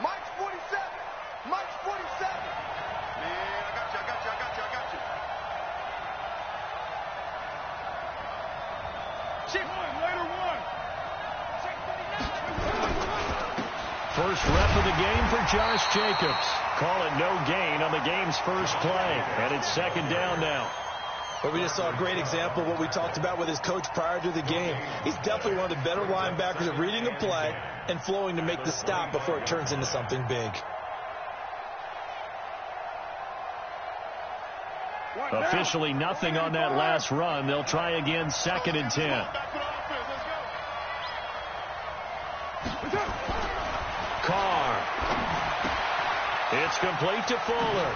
Mike's 47. Mike's 47. Yeah, I got you. Check one, later one. Check 49. First rep of the game for Josh Jacobs. Call it no gain on the game's first play. And it's second down now. But we just saw a great example of what we talked about with his coach prior to the game. He's definitely one of the better linebackers at reading a play and flowing to make the stop before it turns into something big. Officially nothing on that last run. They'll try again, 2nd and 10. Carr. It's complete to Fuller.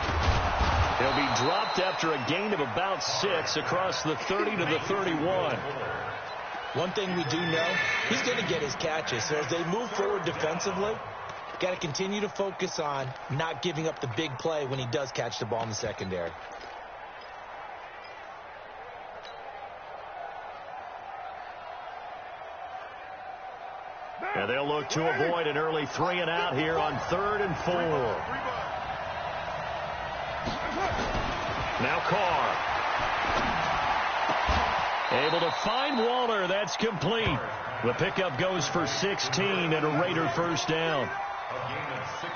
He'll be dropped after a gain of about 6 across the 30 to the 31. One thing we do know, he's going to get his catches. So as they move forward defensively, got to continue to focus on not giving up the big play when he does catch the ball in the secondary. And they'll look to avoid an early 3 and out here on 3rd and 4. Now Carr. Able to find Waller. That's complete. The pickup goes for 16 and a Raider first down.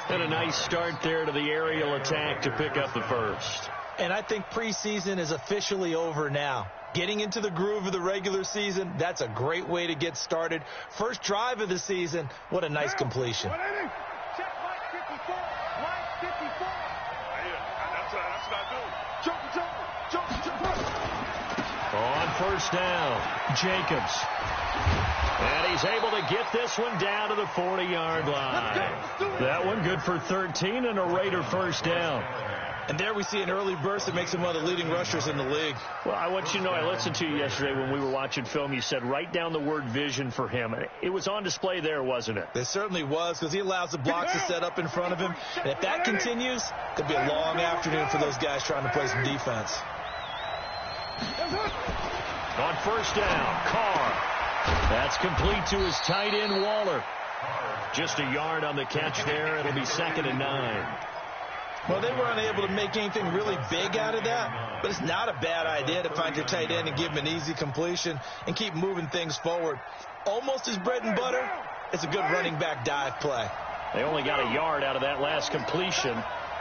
And a nice start there to the aerial attack to pick up the first. And I think preseason is officially over now. Getting into the groove of the regular season, that's a great way to get started. First drive of the season, what a nice completion. Check Mike 54. Mike 54. That's what I do. Jump. On first down, Jacobs. And he's able to get this one down to the 40-yard line. That one good for 13 and a Raider first down. And there we see an early burst that makes him one of the leading rushers in the league. Well, I want you to know, I listened to you yesterday when we were watching film. You said write down the word vision for him. It was on display there, wasn't it? It certainly was, because he allows the blocks to set up in front of him. And if that continues, it'll be a long afternoon for those guys trying to play some defense. On first down, Carr. That's complete to his tight end, Waller. Just a yard on the catch there. It'll be 2nd and 9. Well, they were unable to make anything really big out of that, but it's not a bad idea to find your tight end and give him an easy completion and keep moving things forward. Almost his bread and butter. It's a good running back dive play. They only got a yard out of that last completion,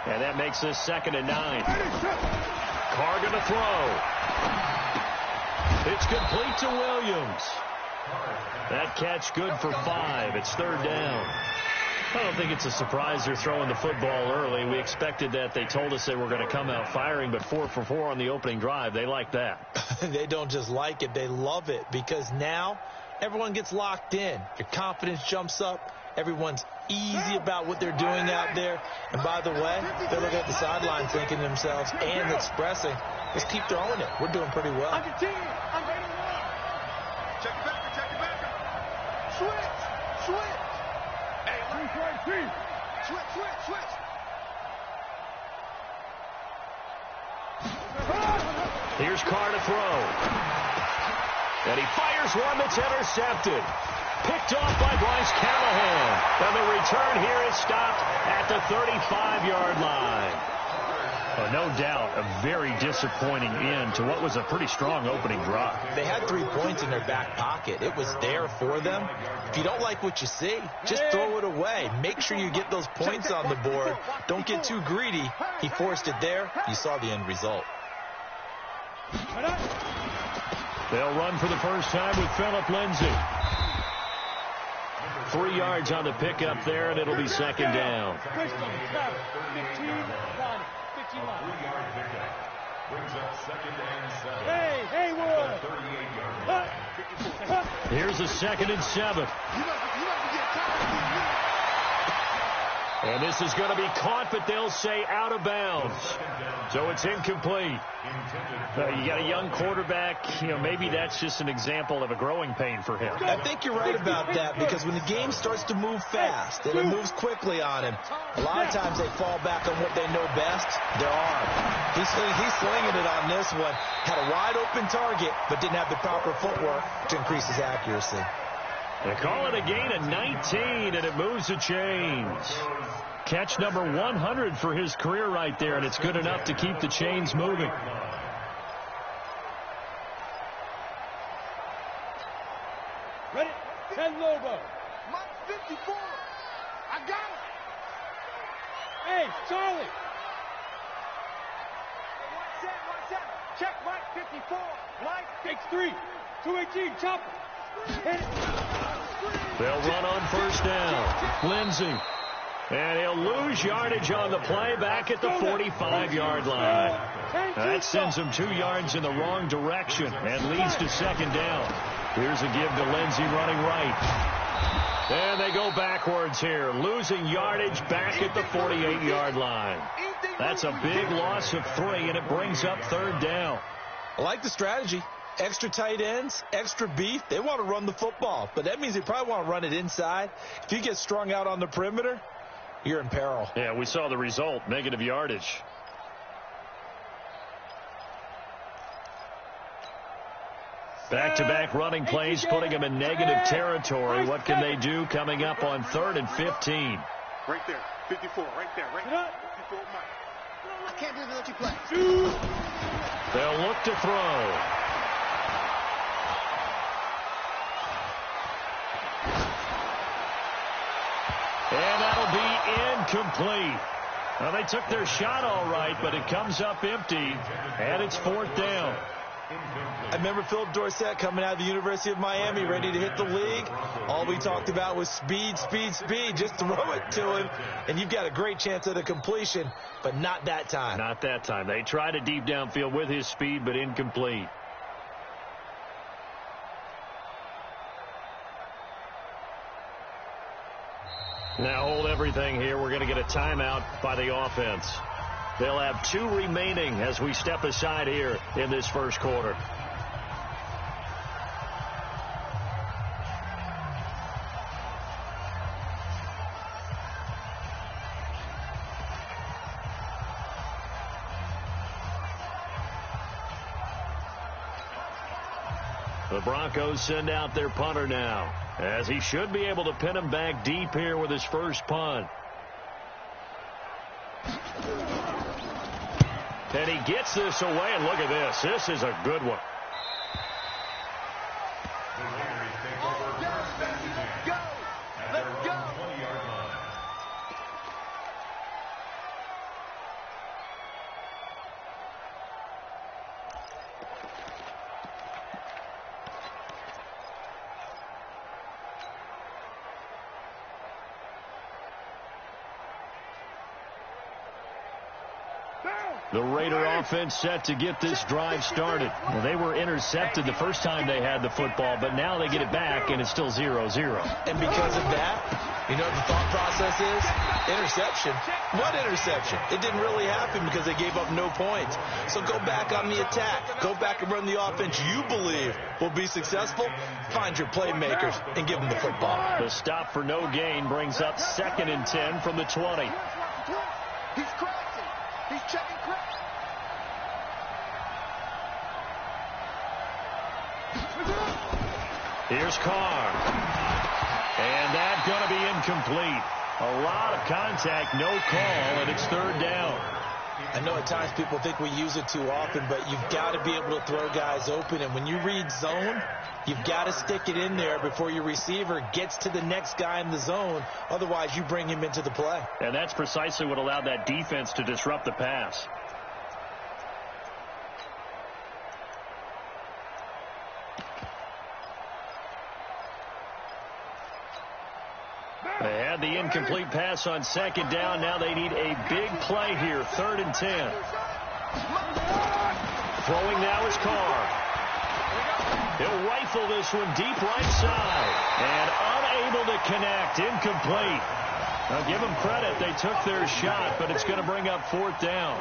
and that makes this 2nd and 9. Carr going to throw. It's complete to Williams. That catch good for 5. It's 3rd down. I don't think it's a surprise they're throwing the football early. We expected that. They told us they were going to come out firing, but 4 for 4 on the opening drive. They like that. They don't just like it. They love it because now everyone gets locked in. Your confidence jumps up. Everyone's easy about what they're doing out there. And by the way, they're looking at the sideline thinking to themselves and expressing, let's keep throwing it. We're doing pretty well. I'm your team. I'm ready to run. Check your back. Check your back. Switch. Switch. Here's Carr to throw. And he fires one that's intercepted. Picked off by Bryce Callahan. And the return here is stopped at the 35-yard line. No doubt a very disappointing end to what was a pretty strong opening drive. They had 3 points in their back pocket. It was there for them. If you don't like what you see, just throw it away. Make sure you get those points on the board. Don't get too greedy. He forced it there. You saw the end result. They'll run for the first time with Phillip Lindsay. 3 yards on the pickup there, and it'll be 2nd down. 3-yard pickup. Brings up 2nd and 7. Hey, Wood. 38-yard. Here's a 2nd and 7. And this is going to be caught, but they'll say out of bounds. So it's incomplete. You got a young quarterback. Maybe that's just an example of a growing pain for him. I think you're right about that because when the game starts to move fast and it moves quickly on him, a lot of times they fall back on what they know best, their arm. He's slinging it on this one. Had a wide open target, but didn't have the proper footwork to increase his accuracy. They call it a gain of 19, and it moves the chains. Catch number 100 for his career right there, and it's good enough to keep the chains moving. Ready? 10 Lobo. Mike 54. I got it. Hey, Charlie. Watch out. Check Mike 54. Mike takes 3. 218, chopper. Hit it. They'll run on first down. Lindsay. And he'll lose yardage on the play back at the 45-yard line. That sends him 2 yards in the wrong direction and leads to 2nd down. Here's a give to Lindsay running right. And they go backwards here, losing yardage back at the 48-yard line. That's a big loss of 3, and it brings up 3rd down. I like the strategy. Extra tight ends, extra beef. They want to run the football, but that means they probably want to run it inside. If you get strung out on the perimeter, you're in peril. Yeah, we saw the result, negative yardage. Back-to-back running plays, putting them in negative territory. What can they do coming up on 3rd and 15? Right there. 54. Right there. Right there. 54 Mike. I can't do the let you play. They'll look to throw. And that'll be incomplete. Well, they took their shot all right, but it comes up empty, and it's 4th down. I remember Philip Dorsett coming out of the University of Miami ready to hit the league. All we talked about was speed, speed, speed. Just throw it to him, and you've got a great chance at a completion, but not that time. Not that time. They tried a deep downfield with his speed, but incomplete. Now hold everything here. We're going to get a timeout by the offense. They'll have 2 remaining as we step aside here in this first quarter. The Broncos send out their punter now, as he should be able to pin him back deep here with his first punt. And he gets this away, and look at this. This is a good one. Let's go. The Raider offense set to get this drive started. Well, they were intercepted the first time they had the football, but now they get it back, and it's still 0-0. And because of that, you know what the thought process is? Interception. What interception? It didn't really happen because they gave up no points. So go back on the attack. Go back and run the offense you believe will be successful. Find your playmakers and give them the football. The stop for no gain brings up 2nd and 10 from the 20. He's crossing. He's checking cross. Here's Carr. And that's going to be incomplete. A lot of contact, no call, and it's 3rd down. I know at times people think we use it too often, but you've got to be able to throw guys open. And when you read zone, you've got to stick it in there before your receiver gets to the next guy in the zone. Otherwise, you bring him into the play. And that's precisely what allowed that defense to disrupt the pass. They had the incomplete pass on 2nd down. Now they need a big play here. 3rd and 10. Throwing now is Carr. He'll rifle this one deep right side. And unable to connect. Incomplete. Now give them credit. They took their shot, but it's going to bring up 4th down.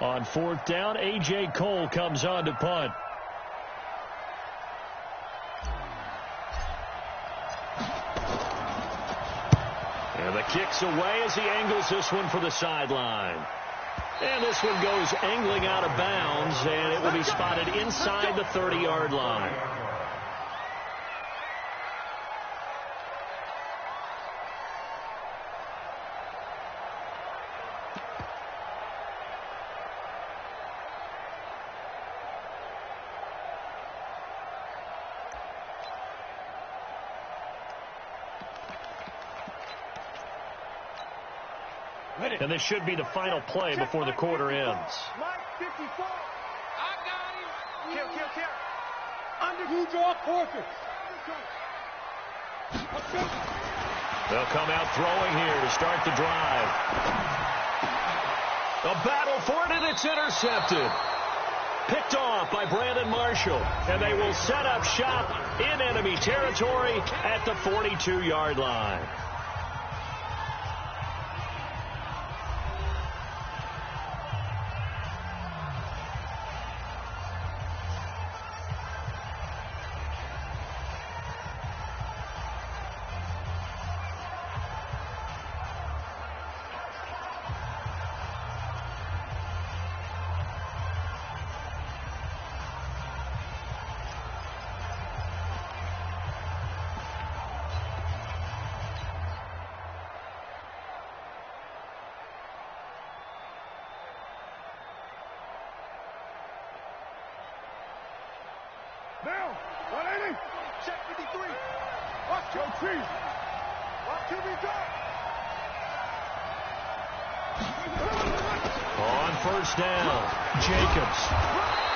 On 4th down, A.J. Cole comes on to punt. And the kick's away as he angles this one for the sideline. And this one goes angling out of bounds, and it will be spotted inside the 30-yard line. And this should be the final play before the quarter ends. Mike 54. I got him. Kill. Under who draw forfeit. They'll come out throwing here to start the drive. A battle for it, and it's intercepted. Picked off by Brandon Marshall. And they will set up shop in enemy territory at the 42-yard line. Now, 180. Check 53. Watch your tree. Watch QB go. On 1st down, Jacobs.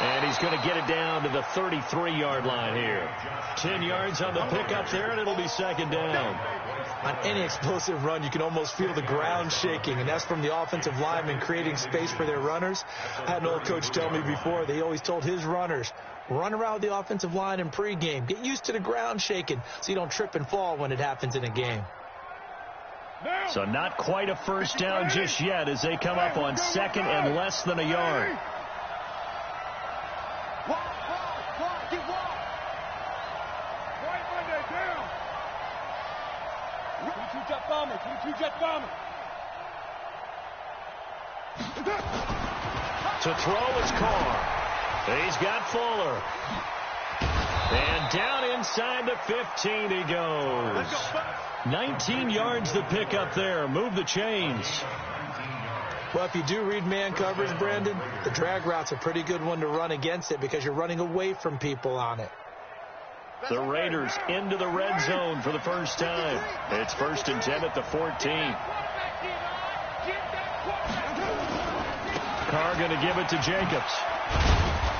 And he's going to get it down to the 33-yard line here. 10 yards on the pickup there, and it'll be 2nd down. On any explosive run, you can almost feel the ground shaking, and that's from the offensive linemen creating space for their runners. I had an old coach tell me before, they always told his runners, run around the offensive line in pregame. Get used to the ground shaking so you don't trip and fall when it happens in a game. So not quite a 1st down just yet as they come up on 2nd and less than a yard. Wall, get wall. Right jet bomber. 22 jet bomber. To throw is Carr. He's got Fuller. And down inside the 15 he goes. 19 yards to pick up there. Move the chains. Well, if you do read man coverage, Brandon, the drag route's a pretty good one to run against it because you're running away from people on it. The Raiders into the red zone for the first time. It's 1st and 10 at the 14. Carr going to give it to Jacobs.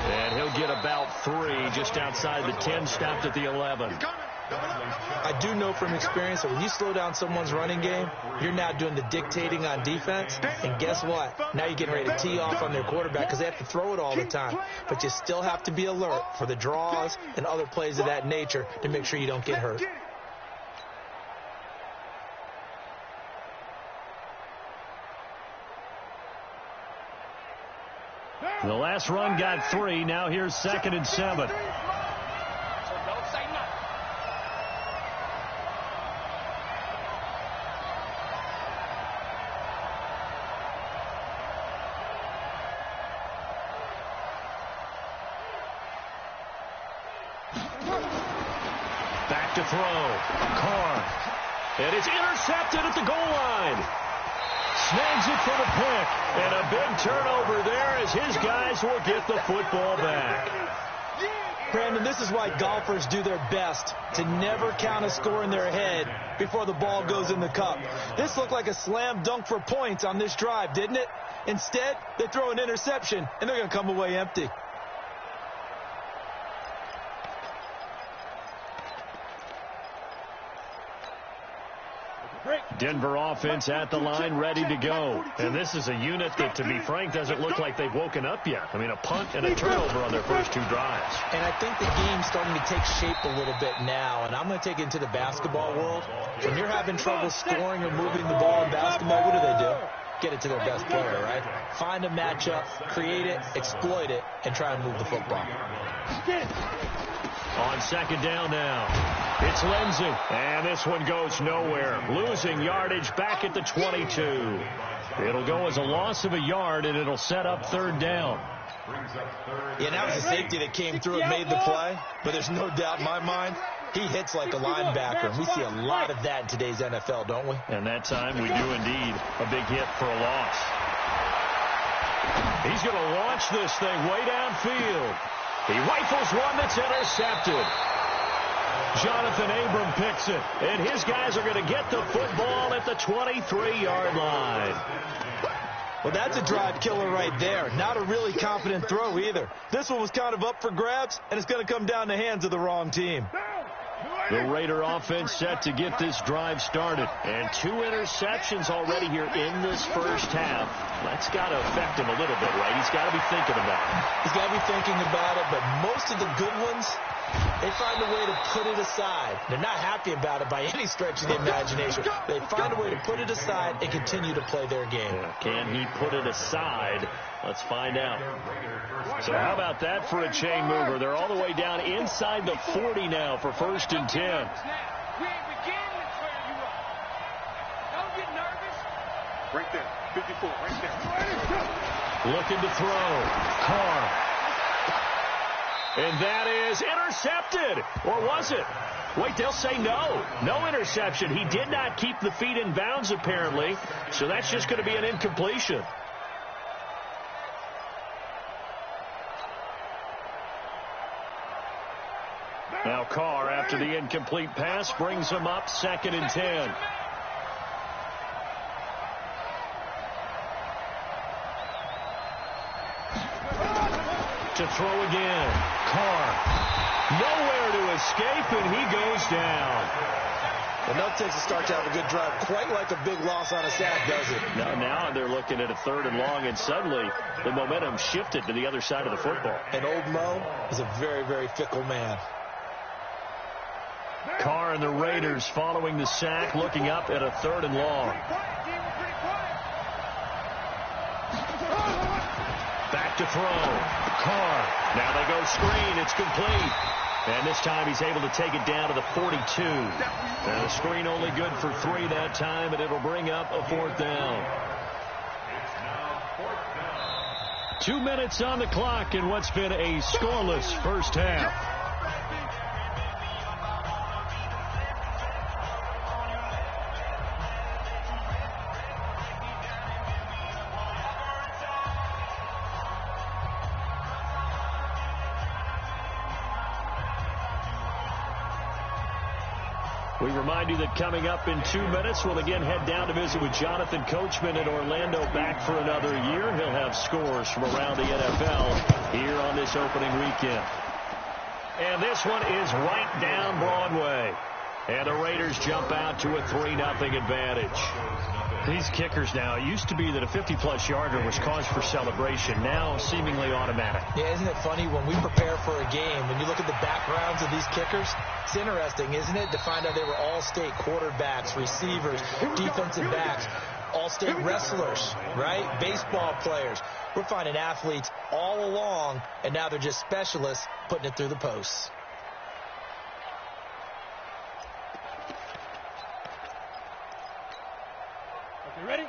And he'll get about 3 just outside the 10, stopped at the 11. I do know from experience that when you slow down someone's running game, you're now doing the dictating on defense. And guess what? Now you're getting ready to tee off on their quarterback because they have to throw it all the time. But you still have to be alert for the draws and other plays of that nature to make sure you don't get hurt. The last run got 3. Now here's 2nd and 7. Back to throw. Carr. And it's intercepted at the goal line. Snags it for the pick. And a big turnover there as his guys will get the football back. Brandon, this is why golfers do their best to never count a score in their head before the ball goes in the cup. This looked like a slam dunk for points on this drive, didn't it? Instead, they throw an interception, and they're going to come away empty. Denver offense at the line, ready to go. And this is a unit that, to be frank, doesn't look like they've woken up yet. I mean, a punt and a turnover on their first 2 drives. And I think the game's starting to take shape a little bit now. And I'm going to take it into the basketball world. When you're having trouble scoring or moving the ball in basketball, what do? Get it to their best player, right? Find a matchup, create it, exploit it, and try and move the football. On 2nd down now. It's Lindsey, and this one goes nowhere. Losing yardage back at the 22. It'll go as a loss of a yard, and it'll set up 3rd down. Yeah, that was a safety that came through and made the play, but there's no doubt in my mind he hits like a linebacker, and we see a lot of that in today's NFL, don't we? And that time we do indeed. A big hit for a loss. He's going to launch this thing way downfield. He rifles one that's intercepted. Jonathan Abram picks it, and his guys are going to get the football at the 23-yard line. Well, that's a drive killer right there. Not a really confident throw either. This one was kind of up for grabs, and it's going to come down the hands of the wrong team. The Raider offense set to get this drive started. And 2 interceptions already here in this first half. That's got to affect him a little bit, right? He's got to be thinking about it. He's got to be thinking about it, but most of the good ones, they find a way to put it aside. They're not happy about it by any stretch of the imagination. They find a way to put it aside and continue to play their game. Yeah, can he put it aside? Let's find out. So how about that for a chain mover? They're all the way down inside the 40 now for 1st and 10. We ain't beginning to clear you up. Don't get nervous. Right there. 54, right there. Looking to throw. Carr. And that is intercepted. Or was it? Wait, they'll say no. No interception. He did not keep the feet in bounds, apparently. So that's just going to be an incompletion. Now Carr, after the incomplete pass, brings him up 2nd and 10. To throw again. Carr. Nowhere to escape, and he goes down. Enough takes a start to have a good drive. Quite like a big loss on a sack, does it? Now they're looking at a 3rd and long, and suddenly the momentum shifted to the other side of the football. And old Mo is a very, very fickle man. Carr and the Raiders following the sack, looking up at a 3rd and long. Back to throw. Carr. Now they go screen. It's complete. And this time he's able to take it down to the 42. And the screen only good for 3 that time, and it'll bring up a 4th down. It's now 4th down. 2 minutes on the clock in what's been a scoreless first half. We remind you that coming up in 2 minutes, we'll again head down to visit with Jonathan Coachman in Orlando, back for another year. He'll have scores from around the NFL here on this opening weekend. And this one is right down Broadway. And the Raiders jump out to a 3-0 advantage. These kickers now, it used to be that a 50-plus yarder was cause for celebration. Now seemingly automatic. Yeah, isn't it funny when we prepare for a game, when you look at the backgrounds of these kickers, it's interesting, isn't it, to find out they were all-state quarterbacks, receivers, defensive backs, all-state wrestlers, right? Baseball players. We're finding athletes all along, and now they're just specialists putting it through the posts.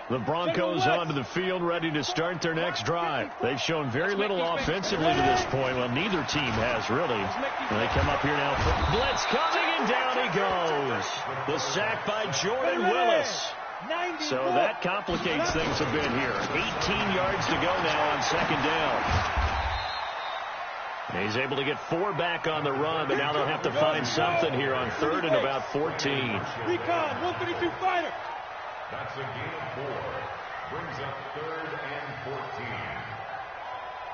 The Broncos onto the field, ready to start their next drive. They've shown very little offensively to this point. Well, neither team has, really. And they come up here now. Blitz coming, and down he goes. The sack by Jordan Willis. So that complicates things a bit here. 18 yards to go now on 2nd down. And he's able to get 4 back on the run, but now they'll have to find something here on 3rd and about 14. Recon, 132 fighter. That's a gain of 4. Brings up 3rd and 14.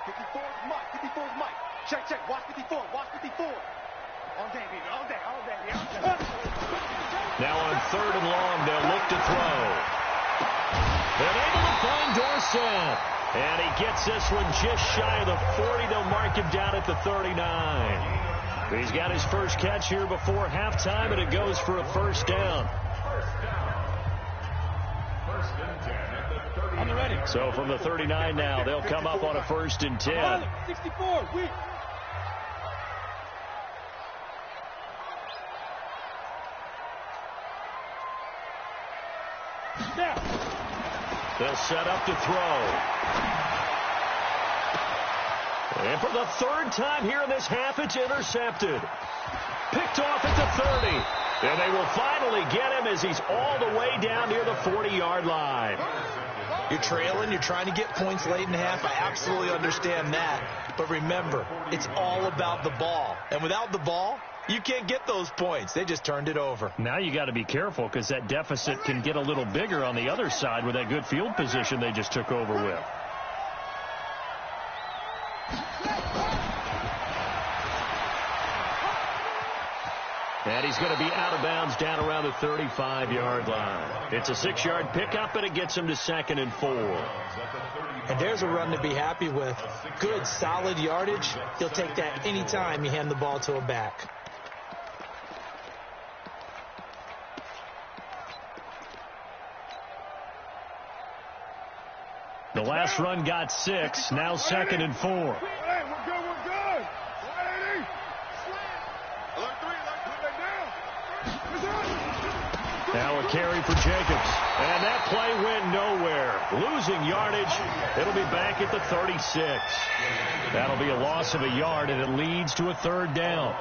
54 is Mike. 54 is Mike. Check, check. Watch 54. Watch 54. All day, baby. All day. All day. Now on 3rd and long, they'll look to throw. They're able to find Dorsett. And he gets this one just shy of the 40. They'll mark him down at the 39. He's got his first catch here before halftime, and it goes for a 1st down. On the ready. So from the 39 now, they'll come up on a 1st and 10. 64, weak. Snap. They'll set up to throw. And for the 3rd time here in this half, it's intercepted. Picked off at the 30. And they will finally get him as he's all the way down near the 40-yard line. You're trailing, you're trying to get points late in the half. I absolutely understand that. But remember, it's all about the ball. And without the ball, you can't get those points. They just turned it over. Now you got to be careful because that deficit can get a little bigger on the other side with that good field position they just took over with. And he's going to be out of bounds down around the 35-yard line. It's a 6-yard pickup, and it gets him to 2nd and 4. And there's a run to be happy with. Good, solid yardage. He'll take that any time you hand the ball to a back. The last run got 6. Now 2nd and 4. Hey, we're good. We're good. 180. Alert 3. Now a carry for Jacobs. And that play went nowhere. Losing yardage. It'll be back at the 36. That'll be a loss of a yard, and it leads to a 3rd down.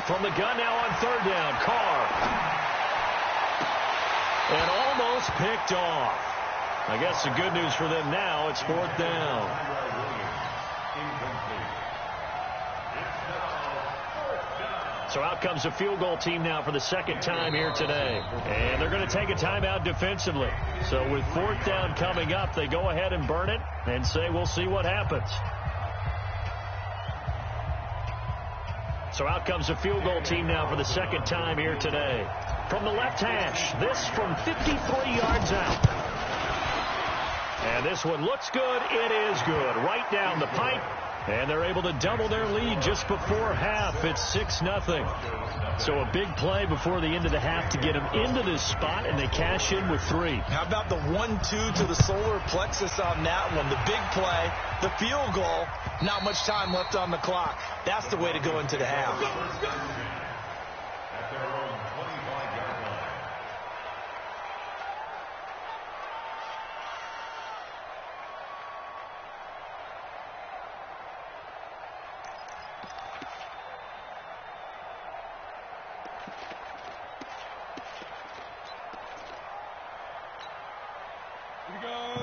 From the gun now on 3rd down, Carr. And almost picked off. I guess the good news for them now, it's 4th down. So out comes the field goal team now for the 2nd time here today. And they're going to take a timeout defensively. So with 4th down coming up, they go ahead and burn it and say we'll see what happens. So out comes the field goal team now for the 2nd time here today. from the left hash. This from 53 yards out. And this one looks good. It is good. Right down the pipe. And they're able to double their lead just before half. It's 6-0. So a big play before the end of the half to get them into this spot, and they cash in with 3. How about the 1-2 to the solar plexus on that one? The big play, the field goal, not much time left on the clock. That's the way to go into the half. At their own 25-yard line.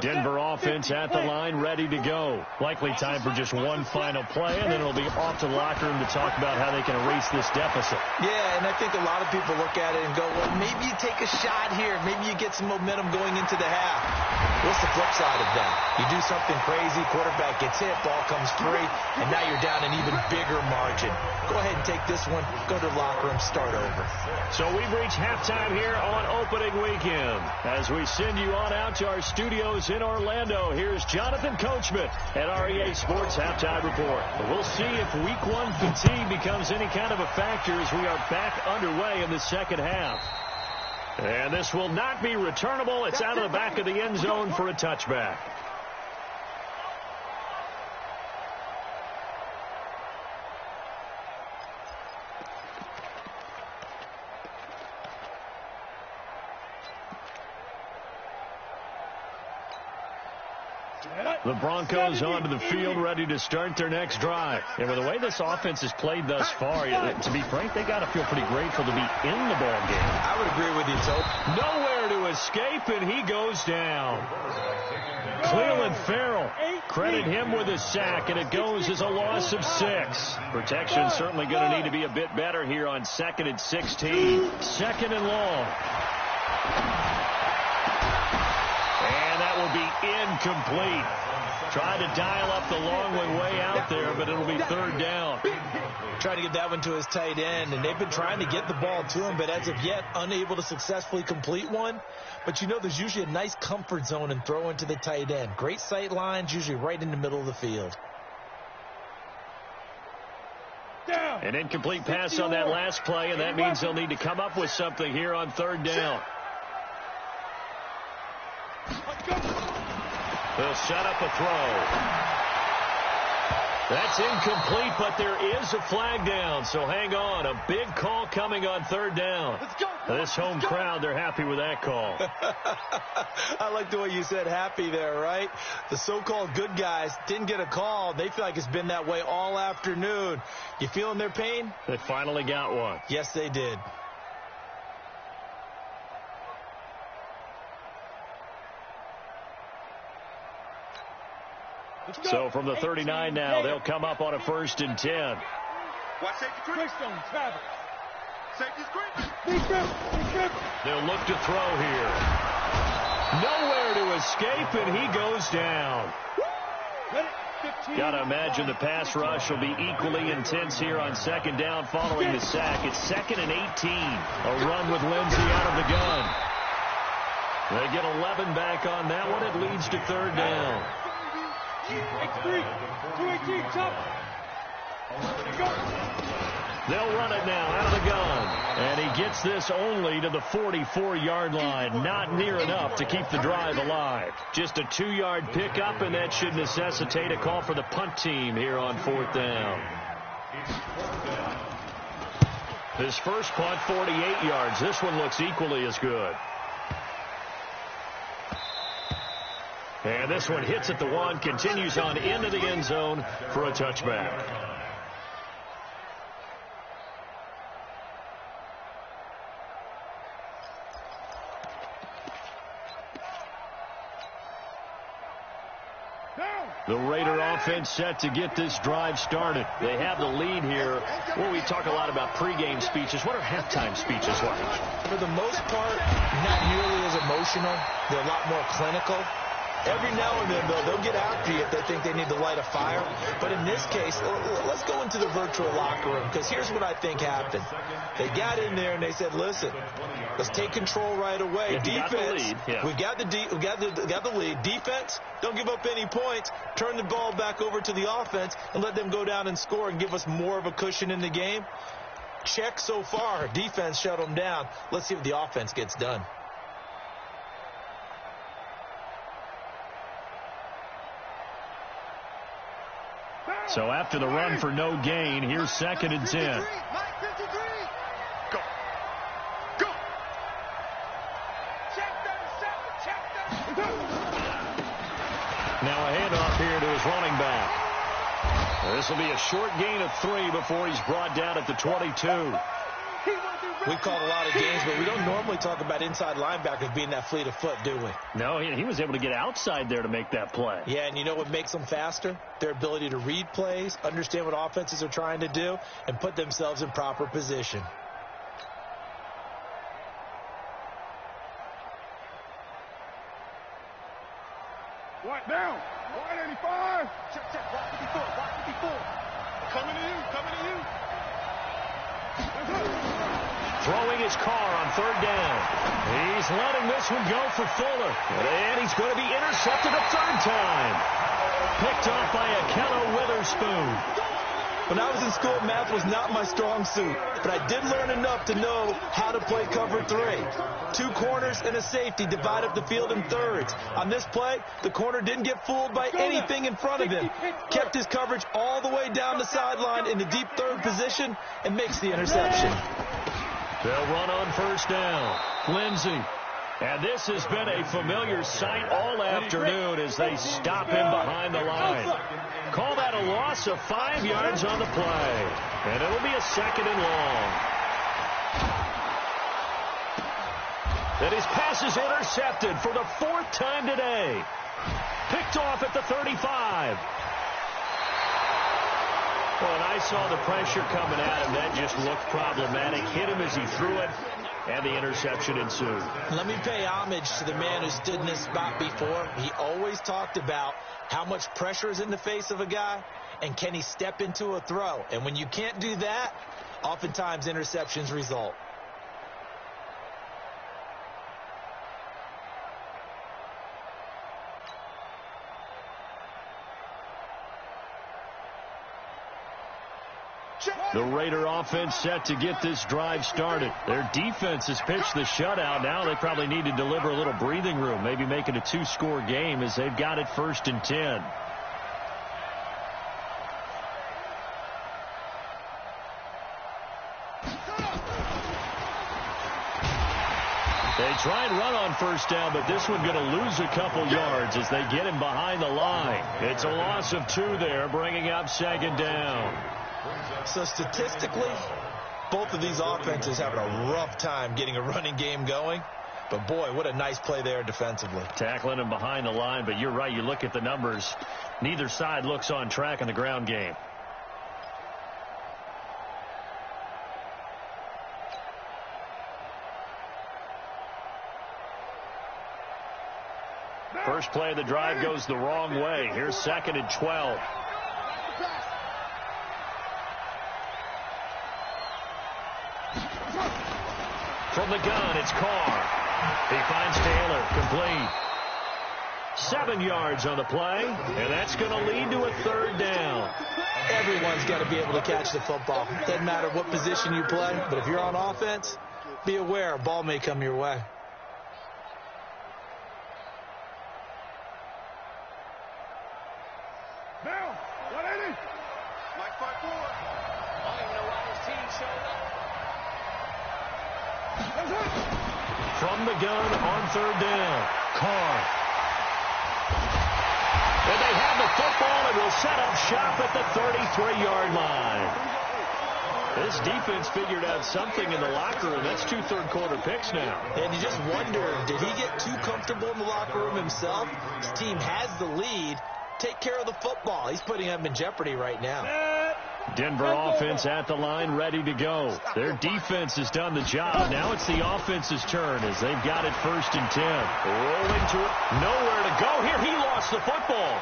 Denver offense at the line, ready to go. Likely time for just one final play, and then it'll be off to the locker room to talk about how they can erase this deficit. Yeah, and I think a lot of people look at it and go, well, maybe you take a shot here. Maybe you get some momentum going into the half. What's the flip side of that? You do something crazy, quarterback gets hit, ball comes free, and now you're down an even bigger margin. Go ahead and take this one, go to the locker room, start over. So we've reached halftime here on opening weekend. As we send you on out to our studios in Orlando, here's Jonathan Coachman at REA Sports Halftime Report. We'll see if week 1 fatigue becomes any kind of a factor as we are back underway in the second half. And this will not be returnable. It's out of the back of the end zone for a touchback. The Broncos onto the field, ready to start their next drive. And with the way this offense has played thus far, to be frank, they got to feel pretty grateful to be in the ball game. I would agree with you, Tope. Nowhere to escape, and he goes down. Cleveland Farrell, credit him with a sack, and it goes as a loss of 6. Protection certainly going to need to be a bit better here on 2nd and 16. 2nd and long. And that will be incomplete. Tried to dial up the long way out there, but it'll be 3rd down. Trying to get that one to his tight end, and they've been trying to get the ball to him, but as of yet, unable to successfully complete one. But you know, there's usually a nice comfort zone and throw into the tight end. Great sight lines, usually right in the middle of the field. An incomplete pass on that last play, and that means they'll need to come up with something here on 3rd down. They'll set up a throw. That's incomplete, but there is a flag down, so hang on. A big call coming on 3rd down. This home crowd, they're happy with that call. I like the way you said happy there, right? The so-called good guys didn't get a call. They feel like it's been that way all afternoon. You feeling their pain? They finally got one. Yes, they did. So from the 39 now, they'll come up on a 1st and 10. Watch safety creep. Safety creep. They'll look to throw here. Nowhere to escape, and he goes down. Got to imagine the pass rush will be equally intense here on 2nd down following the sack. It's 2nd and 18. A run with Lindsey out of the gun. They get 11 back on that one. It leads to 3rd down. They'll run it now out of the gun. And he gets this only to the 44-yard line. Not near enough to keep the drive alive. Just a 2-yard pickup, and that should necessitate a call for the punt team here on 4th down. His first punt, 48 yards. This one looks equally as good. And this one hits at the 1, continues on into the end zone for a touchback. The Raider offense set to get this drive started. They have the lead here. Well, we talk a lot about pregame speeches. What are halftime speeches like? For the most part, not nearly as emotional. They're a lot more clinical. Every now and then, though, they'll get after you if they think they need to light a fire. But in this case, let's go into the virtual locker room, because here's what I think happened. They got in there and they said, listen, let's take control right away. Defense, we got the lead. Defense, don't give up any points. Turn the ball back over to the offense and let them go down and score and give us more of a cushion in the game. Check so far. Defense shut them down. Let's see what the offense gets done. So after the run for no gain, here's 2nd and 10. Go. Go. Check 37. Check 37. Now a handoff here to his running back. This will be a short gain of 3 before he's brought down at the 22. We've called a lot of games, but we don't normally talk about inside linebackers being that fleet of foot, do we? No, he was able to get outside there to make that play. Yeah, and you know what makes them faster? Their ability to read plays, understand what offenses are trying to do, and put themselves in proper position. White down. White 85. Check. Watch 54. Watch 54. Coming to you. Throwing his car on 3rd down. He's letting this one go for Fuller. And he's going to be intercepted a 3rd time. Picked off by Akello Witherspoon. When I was in school, math was not my strong suit, but I did learn enough to know how to play cover 3. 2 corners and a safety divide up the field in thirds. On this play, the corner didn't get fooled by anything in front of him. Kept his coverage all the way down the sideline in the deep 3rd position and makes the interception. They'll run on 1st down. Lindsey. And this has been a familiar sight all afternoon as they stop him behind the line. Call that a loss of 5 yards on the play. And it'll be a 2nd and long. And his pass is intercepted for the 4th time today. Picked off at the 35. Well, and I saw the pressure coming at him. That just looked problematic. Hit him as he threw it, and the interception ensued. Let me pay homage to the man who stood in this spot before. He always talked about how much pressure is in the face of a guy, and can he step into a throw. And when you can't do that, oftentimes interceptions result. The Raider offense set to get this drive started. Their defense has pitched the shutout. Now they probably need to deliver a little breathing room, maybe make it a 2-score game as they've got it 1st and 10. They try and run on 1st down, but this one going to lose a couple yards as they get him behind the line. It's a loss of 2 there, bringing up 2nd down. So statistically, both of these offenses having a rough time getting a running game going. But, boy, what a nice play there defensively. Tackling him behind the line, but you're right. You look at the numbers. Neither side looks on track in the ground game. First play of the drive goes the wrong way. Here's 2nd and 12. From the gun, it's Carr. He finds Taylor, complete. 7 yards on the play, and that's going to lead to a 3rd down. Everyone's got to be able to catch the football. Doesn't matter what position you play, but if you're on offense, be aware a ball may come your way. Now, 180. Mike 5-4. I don't even know why this team showed up. From the gun on 3rd down, Carr. And they have the football and will set up shop at the 33-yard line. This defense figured out something in the locker room. That's 2 third-quarter picks now. And you just wonder, did he get too comfortable in the locker room himself? His team has the lead. Take care of the football. He's putting them in jeopardy right now. Denver offense at the line, ready to go. Their defense has done the job. Now it's the offense's turn as they've got it 1st and 10. Rolling to it. Nowhere to go here. He lost the football.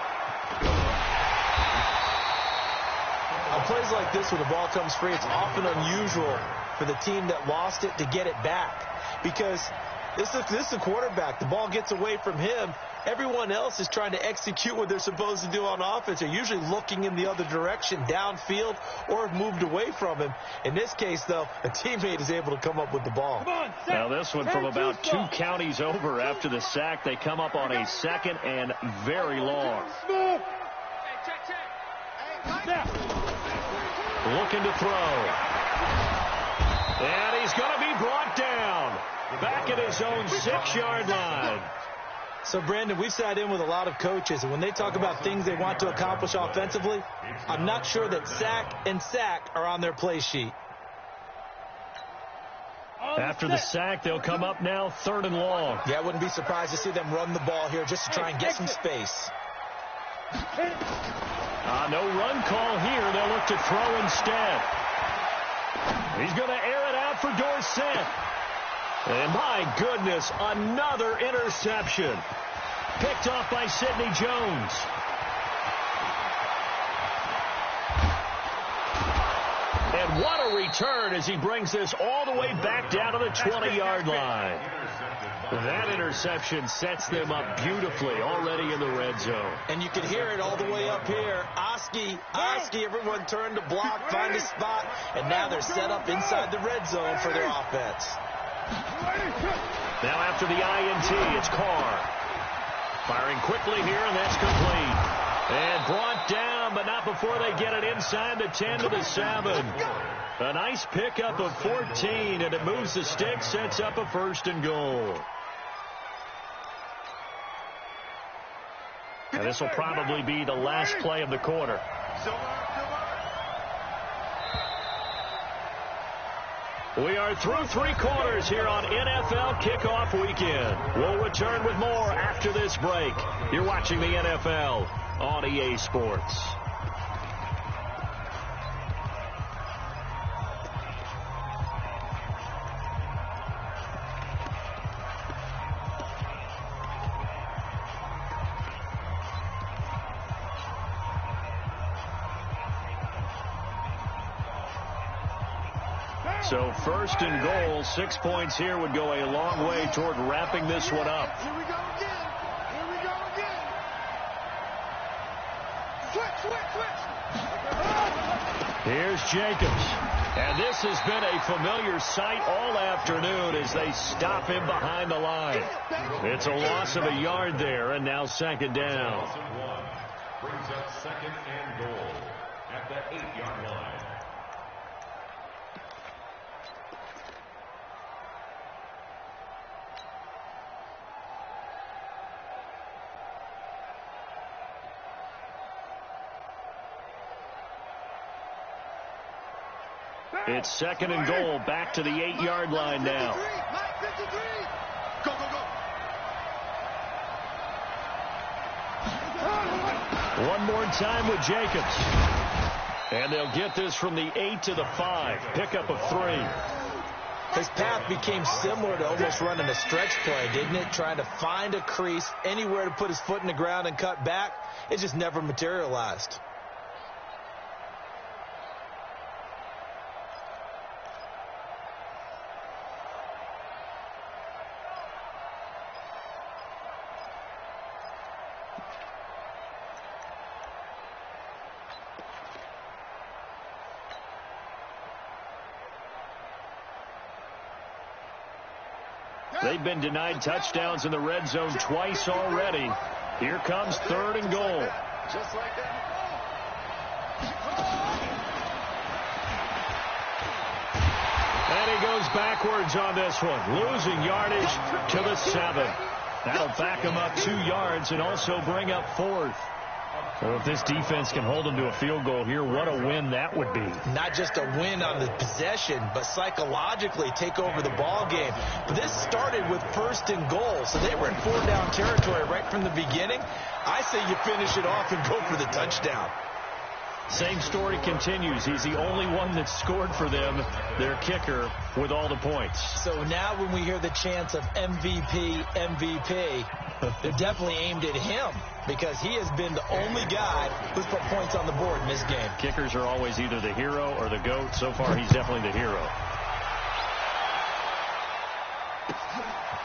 On plays like this where the ball comes free, it's often unusual for the team that lost it to get it back. Because this is the quarterback. The ball gets away from him. Everyone else is trying to execute what they're supposed to do on offense. They're usually looking in the other direction, downfield, or have moved away from him. In this case, though, a teammate is able to come up with the ball. Now this one from about 2 counties over after the sack. They come up on a 2nd and very long. Looking to throw. And he's going to be brought down. Back at his own 6-yard line. So, Brandon, we've sat in with a lot of coaches, and when they talk about things they want to accomplish offensively, I'm not sure that sack and sack are on their play sheet. After the sack, they'll come up now 3rd and long. Yeah, I wouldn't be surprised to see them run the ball here just to try and get some space. No run call here. They'll look to throw instead. He's going to air it out for Dorsett. And my goodness, another interception. Picked off by Sidney Jones. And what a return as he brings this all the way back down to the 20-yard line. That interception sets them up beautifully already in the red zone. And you can hear it all the way up here. Oski, everyone turned to block, find a spot, and now they're set up inside the red zone for their offense. Now after the INT, it's Carr. Firing quickly here, and that's complete. And brought down, but not before they get it inside the 10 to the 7. A nice pickup of 14, and it moves the stick, sets up a 1st and goal. And this will probably be the last play of the quarter. We are through 3 quarters here on NFL Kickoff Weekend. We'll return with more after this break. You're watching the NFL on EA Sports. So 1st and goal, 6 points here would go a long way toward wrapping this one up. Here we go again. Here we go again. Switch. Here's Jacobs. And this has been a familiar sight all afternoon as they stop him behind the line. It's a loss of a yard there, and now 2nd down. Brings up 2nd and goal at the 8-yard line. It's 2nd and goal, back to the 8-yard line now. Go. One more time with Jacobs. And they'll get this from the 8 to the 5. Pickup of 3. His path became similar to almost running a stretch play, didn't it? Trying to find a crease, anywhere to put his foot in the ground and cut back. It just never materialized. They've been denied touchdowns in the red zone twice already. Here comes 3rd and goal. Just like that. And he goes backwards on this one, losing yardage to the 7. That'll back him up 2 yards and also bring up 4th. Well, if this defense can hold them to a field goal here, what a win that would be. Not just a win on the possession, but psychologically take over the ball game. But this started with 1st and goal, so they were in 4-down territory right from the beginning. I say you finish it off and go for the touchdown. Same story continues. He's the only one that scored for them, their kicker, with all the points. So now when we hear the chants of MVP, MVP, they're definitely aimed at him because he has been the only guy who's put points on the board in this game. Kickers are always either the hero or the GOAT. So far, he's definitely the hero.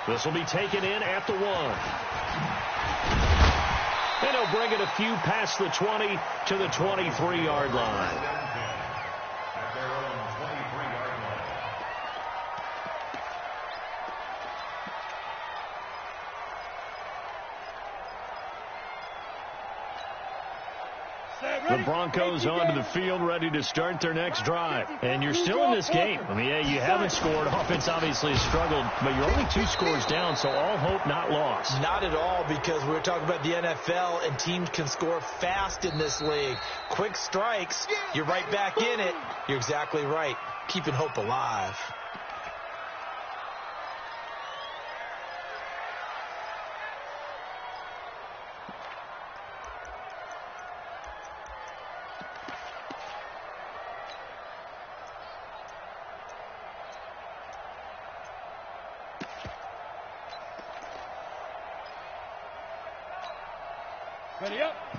This will be taken in at the 1. And he'll bring it a few past the 20 to the 23-yard line. At their own 23-yard line. The Broncos onto the field, ready to start their next drive. And you're still in this game. I mean, yeah, you haven't scored. Offense obviously has struggled, but you're only 2 scores down, so all hope not lost. Not at all, because we're talking about the NFL, and teams can score fast in this league. Quick strikes, you're right back in it. You're exactly right. Keeping hope alive.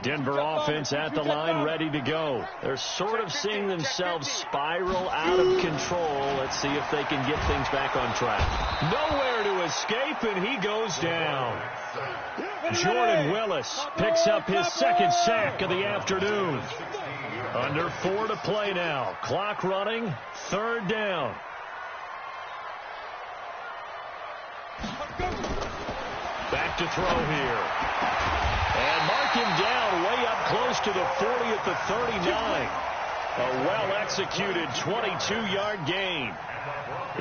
Denver offense at the line, ready to go. They're sort of seeing themselves spiral out of control. Let's see if they can get things back on track. Nowhere to escape, and he goes down. Jordan Willis picks up his 2nd sack of the afternoon. Under 4 to play now. Clock running, 3rd down. Back to throw here. And mark him down way up close to the 40 at the 39. A well-executed 22-yard gain.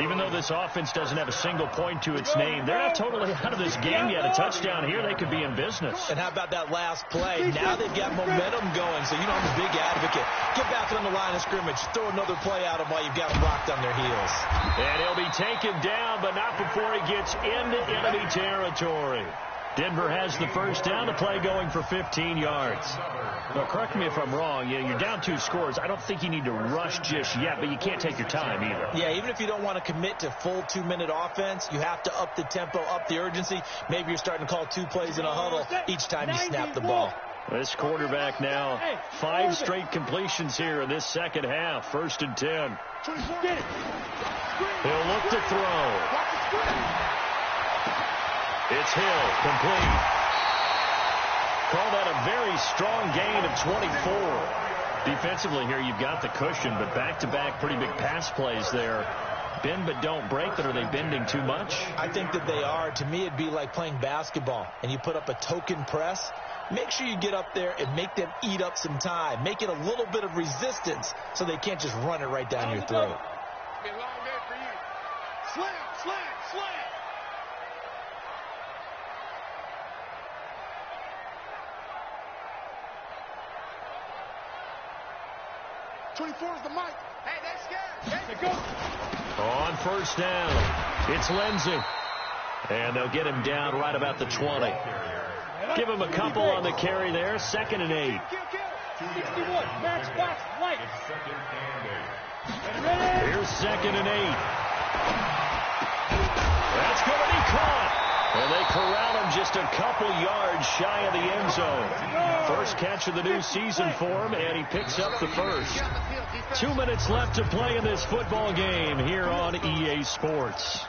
Even though this offense doesn't have a single point to its name, they're not totally out of this game yet. A touchdown here, they could be in business. And how about that last play? Now they've got momentum going, so you know I'm a big advocate. Get back on the line of scrimmage. Throw another play at them while you've got them rocked on their heels. And he'll be taken down, but not before he gets into enemy territory. Denver has the 1st down, the play going for 15 yards. Well, correct me if I'm wrong. You're down 2 scores. I don't think you need to rush just yet, but you can't take your time either. Yeah, even if you don't want to commit to full 2-minute offense, you have to up the tempo, up the urgency. Maybe you're starting to call 2 plays in a huddle each time you snap the ball. This quarterback now, 5 straight completions here in this second half. 1st and 10. He'll look to throw. It's Hill, complete. Call that a very strong gain of 24. Defensively here, you've got the cushion, but back-to-back pretty big pass plays there. Bend but don't break, but are they bending too much? I think that they are. To me, it'd be like playing basketball, and you put up a token press. Make sure you get up there and make them eat up some time. Make it a little bit of resistance so they can't just run it right down your throat. Be a long day for you. Slam, slam, slam. 24 is the mic. Hey, that's scared. Hey, go. On 1st down, it's Lindsey. And they'll get him down right about the 20. Give him a couple on the carry there. 2nd and 8. 61. Max box, light. Here's 2nd and 8. That's going to be caught. And they corral him just a couple yards shy of the end zone. 1st catch of the new season for him, and he picks up the 1st. 2 minutes left to play in this football game here on EA Sports.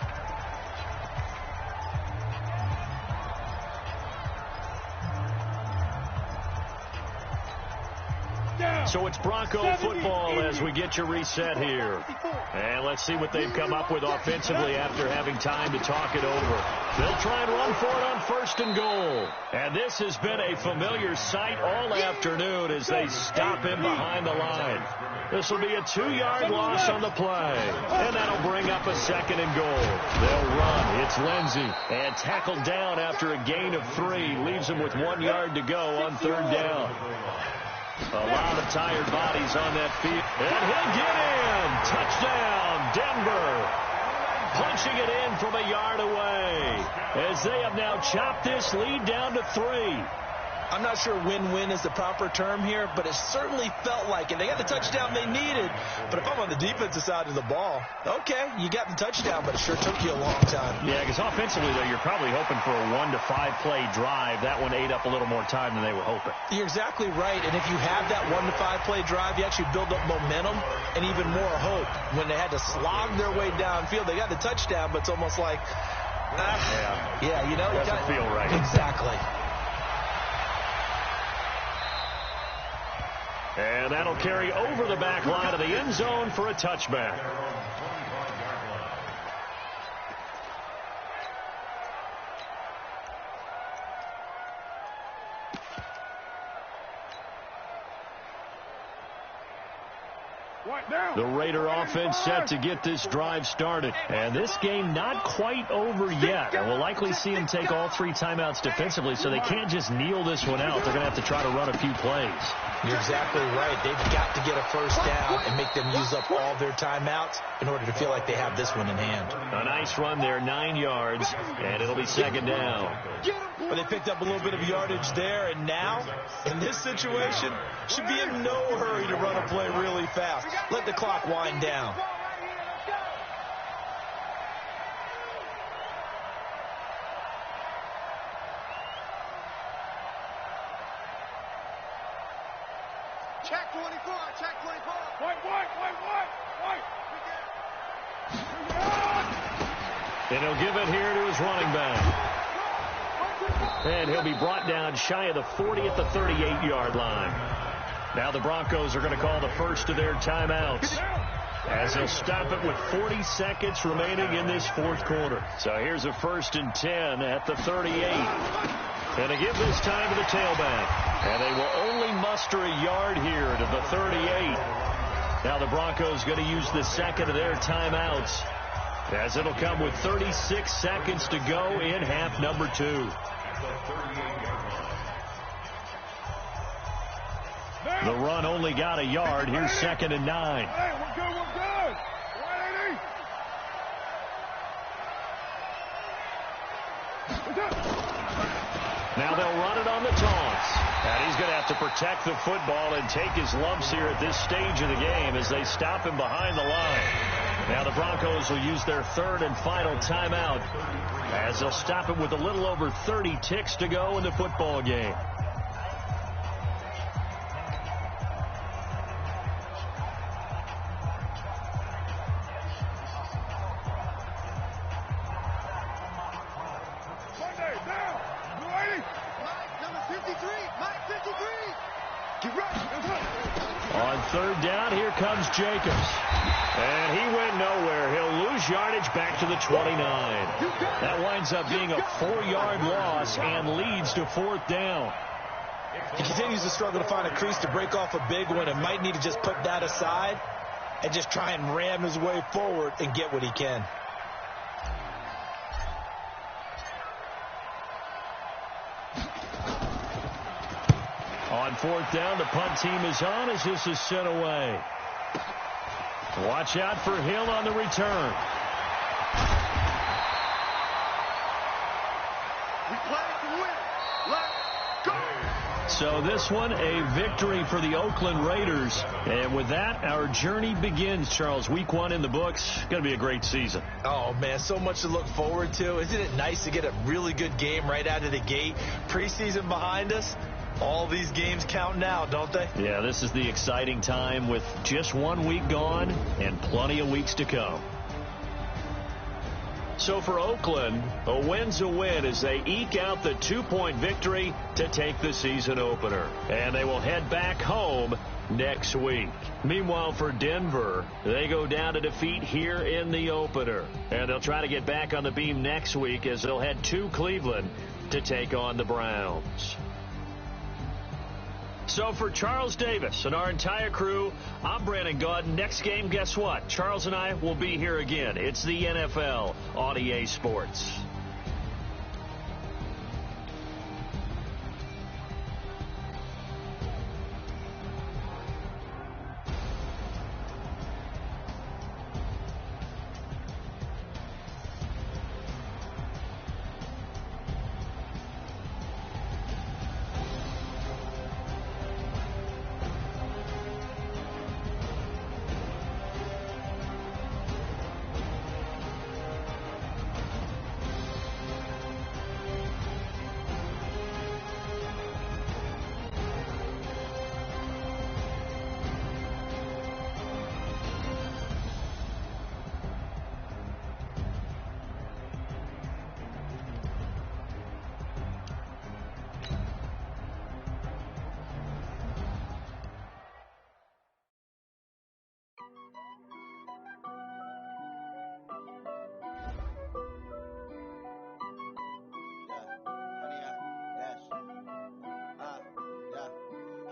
So it's Bronco football as we get your reset here. And let's see what they've come up with offensively after having time to talk it over. They'll try and run for it on 1st and goal. And this has been a familiar sight all afternoon as they stop him behind the line. This will be a 2-yard loss on the play. And that'll bring up a 2nd and goal. They'll run. It's Lindsey. And tackled down after a gain of 3. Leaves him with 1 yard to go on 3rd down. A lot of tired bodies on that field. And he'll get in. Touchdown, Denver. Punching it in from a yard away as they have now chopped this lead down to 3. I'm not sure win-win is the proper term here, but it certainly felt like it. They got the touchdown they needed, but if I'm on the defensive side of the ball, okay, you got the touchdown, but it sure took you a long time. Yeah, because offensively, though, you're probably hoping for a 1 to 5 play drive. That one ate up a little more time than they were hoping. You're exactly right, and if you have that 1 to 5 play drive, you actually build up momentum and even more hope. When they had to slog their way downfield, they got the touchdown, but it's almost like, yeah, you know, doesn't feel right. Exactly. And that'll carry over the back line of the end zone for a touchback. The Raider offense set to get this drive started. And this game not quite over yet. And we'll likely see them take all 3 timeouts defensively, so they can't just kneel this one out. They're going to have to try to run a few plays. You're exactly right. They've got to get a first down and make them use up all their timeouts in order to feel like they have this one in hand. A nice run there, 9 yards, and it'll be second down. But they picked up a little bit of yardage there, and now, in this situation, should be in no hurry to run a play really fast. Let the clock wind down. Check 24, check 24. White. And he'll give it here to his running back. And he'll be brought down shy of the 40 at the 38-yard line. Now the Broncos are going to call the first of their timeouts, as they'll stop it with 40 seconds remaining in this fourth quarter. So here's a 1st and 10 at the 38. And they give this time to the tailback. And they will only muster a yard here to the 38. Now the Broncos going to use the second of their timeouts, as it'll come with 36 seconds to go in half number 2. The run only got a yard. Here's 2nd and 9. Hey, we're good. Now they'll run it on the taunts. And he's going to have to protect the football and take his lumps here at this stage of the game as they stop him behind the line. Now the Broncos will use their 3rd and final timeout, as they'll stop it with a little over 30 ticks to go in the football game. On 3rd down, here comes Jacobs. And he went nowhere. He'll lose yardage back to the 29. That winds up being a 4-yard loss and leads to 4th down. He continues to struggle to find a crease to break off a big one, and might need to just put that aside and just try and ram his way forward and get what he can. On 4th down, the punt team is on as this is sent away. Watch out for Hill on the return. We play to win. Let's go. So this one, a victory for the Oakland Raiders. And with that, our journey begins, Charles. Week 1 in the books. Going to be a great season. Oh, man, so much to look forward to. Isn't it nice to get a really good game right out of the gate? Preseason behind us. All these games count now, don't they? Yeah, this is the exciting time with just 1 week gone and plenty of weeks to come. So for Oakland, a win's a win as they eke out the 2-point victory to take the season opener. And they will head back home next week. Meanwhile, for Denver, they go down to defeat here in the opener. And they'll try to get back on the beam next week as they'll head to Cleveland to take on the Browns. So for Charles Davis and our entire crew, I'm Brandon Gaudin. Next game, guess what? Charles and I will be here again. It's the NFL on EA Sports.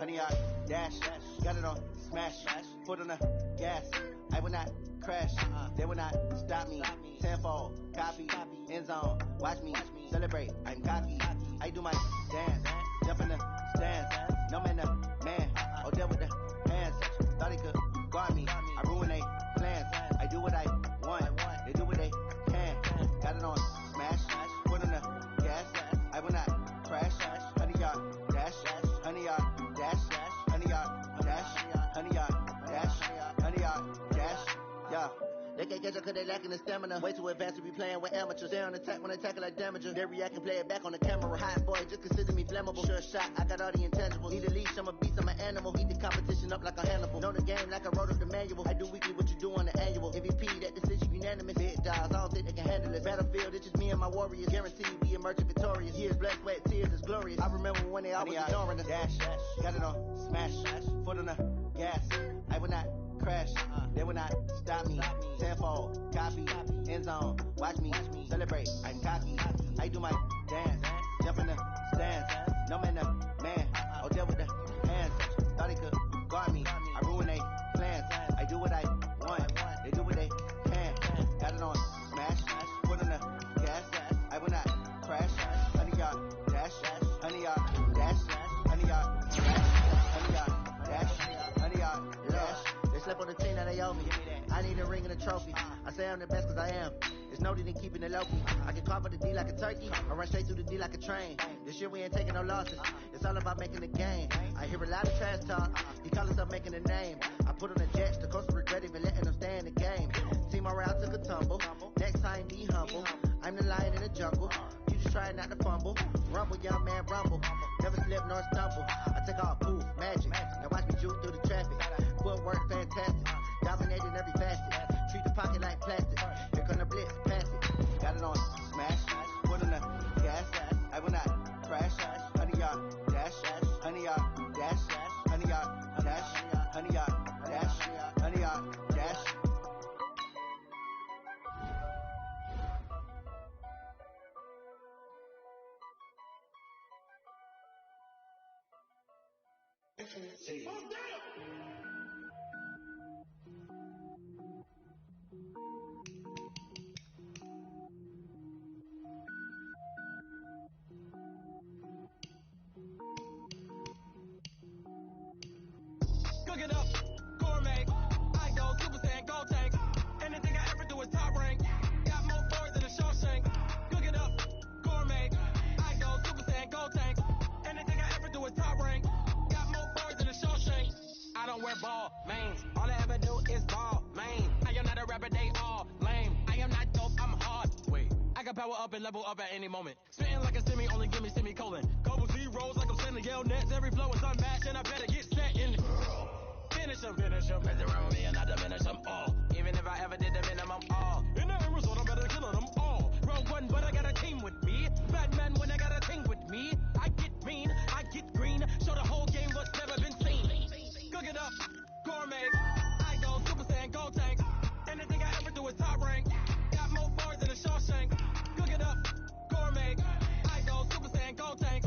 100-yard dash. Got it on smash. Foot on the gas. I will not crash. They will not stop me. Tenfold, copy, end zone. Watch me celebrate. I'm cocky. I do my dance. Jump in the stands. No man, the man. Oh, deal with the hands. Thought he could guard me. I ruin they plans. I do what I want. They do what they can. Got it on smash. Foot on the gas. I will not crash. 100-yard dash. 100-yard dash. 100-yard dash. 100-yard dash. 100-yard dash. Yeah. They can't catch up cause they lacking the stamina. Way too advanced to be playing with amateurs. They on attack when they tackle like damager. They react and play it back on the camera. Hot boy, just consider me flammable. Sure shot, I got all the intangibles. Need a leash, I'm a beast, I'm an animal. Heat the competition up like a Hannibal. Know the game like I wrote up the manual. I do weekly what you do on the annual. MVP, that decision unanimous. Big dogs, I don't think they can handle it. Battlefield, it's just me and my warriors. Guaranteed we emerge victorious. Years, blood, sweat, tears, it's glorious. I remember when they always ignoring us. Dash, got it on smash. Foot on the gas. I will not crash. They will not stop me. Tenfold, copy, end zone. Watch me celebrate. I'm cocky. I do my dance. Jump in the stands. No man, the man. Oh, deal with the hands. Thought he could guard me. I ruin they plans. I do what I want. They do what they can. Got it on smash. Foot on the gas. I will not crash. 100-yard dash. 100-yard dash. 100-yard dash. 100-yard dash. 100-yard dash. They slept on the team, now they owe me. I need a ring and a trophy. I say I'm the best cause I am. There's no need in keeping it low-key. I can carve up the D like a turkey. I run straight through the D like a train. This year we ain't taking no losses. It's all about making the game. I hear a lot of trash talk. He call himself making a name. I put on the jets. The coach regret even letting them stay in the game. Team morale took a tumble. Next time be humble. I'm the lion in the jungle. You just try not to fumble. Rumble, young man, rumble. Never slip nor stumble. I take all poof, magic. Now watch me juke through the traffic. Footwork fantastic. Dominating every facet. Treat the pocket like plastic. Here come the blitz, pass it. Got it on smash. Foot on the gas. I will not crash. 100-yard dash. 100-yard dash. 100-yard dash. 100-yard dash. 100-yard dash. Cook it up, gourmet. I go Super Saiyan, gold tank. Anything I ever do is top rank. Got more boys than a Shawshank. Cook it up, gourmet. I go Super Saiyan, gold tank. Anything I ever do is top rank. Got more boys than a Shawshank. I don't wear ball mains. All I ever do is ball main. I am not a rapper, they all lame. I am not dope, I'm hard. Wait, I can power up and level up at any moment. Spitting like a semi, only give me semicolon. Couple zeros like I'm sending yell nets. Every flow is unmatched and I better get set in. Finish them. Mess around with me and I diminish them all. Even if I ever did the minimum all. In the end result, I'm better killing them all. Rogue one, but I got a team with me. Batman when I got a team with me. I get mean, I get green. Show the whole game what's never been seen. Cook it up, gourmet. I go Super Saiyan, gold tank. Anything I ever do is top rank. Got more bars than a Shawshank. Cook it up, gourmet. I go Super Saiyan, gold tank.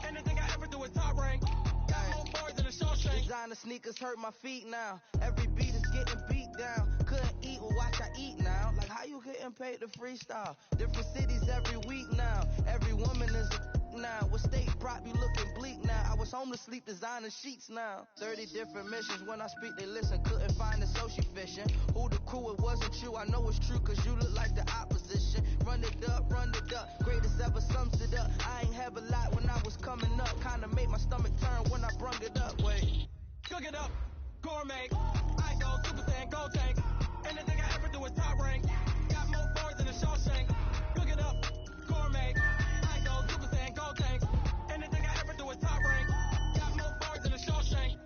Anything I ever do is top rank. Got more bars than a Shawshank. Designer sneakers hurt my feet now. Every beat is getting beat down. Couldn't eat, well watch I eat now. Like how you getting paid to freestyle? Different cities every week now. Every woman is a now. What state prop you looking bleak now? I was home to sleep designer sheets now. 30 different missions. When I speak they listen. Couldn't find it so she fishing. Who the crew? It wasn't you. I know it's true cause you look like the opposition. Run it up. Greatest ever sums it up. I ain't have a lot when I was coming up. Kinda made my stomach turn when I brung it up. Wait. Cook it up, gourmet. I go Super Saiyan, gold tank. Anything I ever do is top rank. Got more bars than a Shawshank. Cook it up, gourmet. I go Super Saiyan, gold tank. Anything I ever do is top rank. Got more bars than a Shawshank.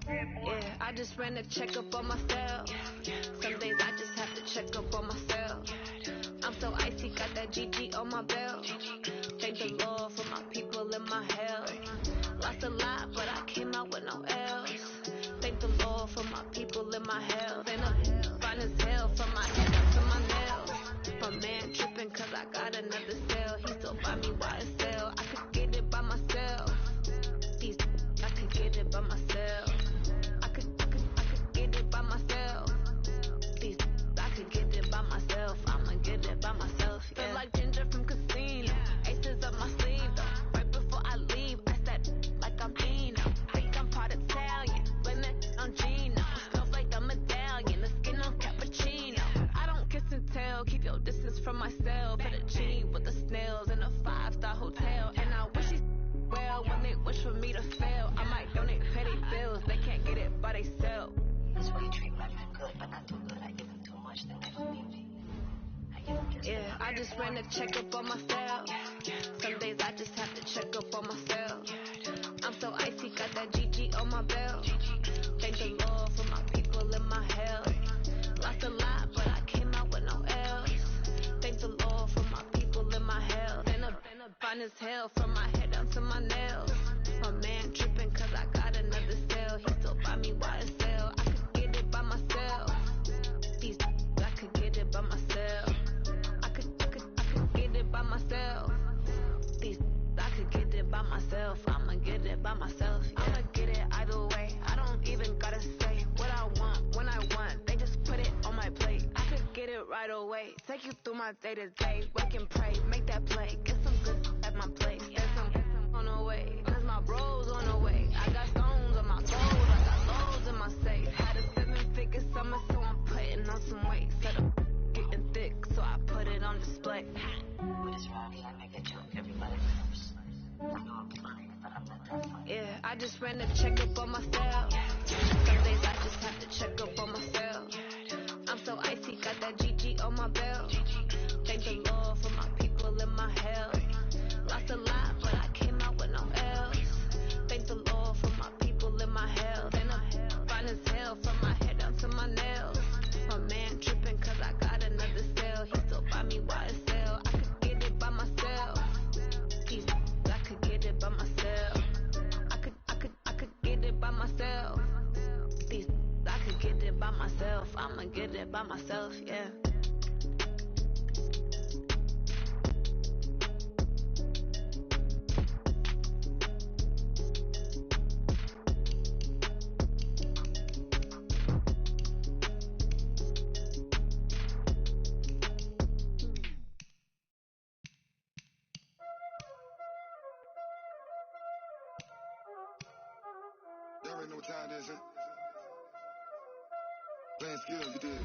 Yeah, I just ran a checkup on myself. Some days I just have to check up on myself. I'm so icy, got that GG on my belt. Thank the Lord for my people in my health. Lost a lot, but I came out with no L's. Thank the Lord for my people in my health. And I'm fine as hell for I just ran a checkup on myself. Some days I just have to check up on myself. I'm so icy, got that GG on my belt. Thank the Lord for my people in my health. Lost a lot, but I came out with no L's. Thank the Lord for my people in my health. Been a fine as hell from my head down to my nails. My man tripping cause I got another cell. He still buy me YSL. I could get it by myself. These I could get it by myself. I could get it by myself. These I could get it by myself. I'ma get it by myself. Yeah. I'ma get it either way. I don't even gotta say what I want when I want. They just put it on my plate. I could get it right away. Take you through my day to day. Work and pray, make that play. Get some good at my plate. There's some on the way. Cause my bros on the way. I got stones on my toes. I got loads in my safe. Had a 7-figure summer, so I'm putting on some weight. Set up getting thick, so I put it on display. What is wrong? I make a joke. Everybody laughs. I know I'm funny, but I'm not that funny. Yeah, I just ran a checkup on myself. Some days I just have to check up on myself. I'm so icy, got that GG on my belt. Thank the Lord for my people in my health. Lost a lot, but I came out with no L's. Thank the Lord for my people in my health. And I'm fine as hell from my head down to my nails. My man tripping cause I got another cell. He still buy me YSL. I could get it by myself. These I could get it by myself. I could get it by myself. These I could get it by myself. I'ma get it by myself, yeah. Y'all already know what time it is, huh? Playing skills, you did.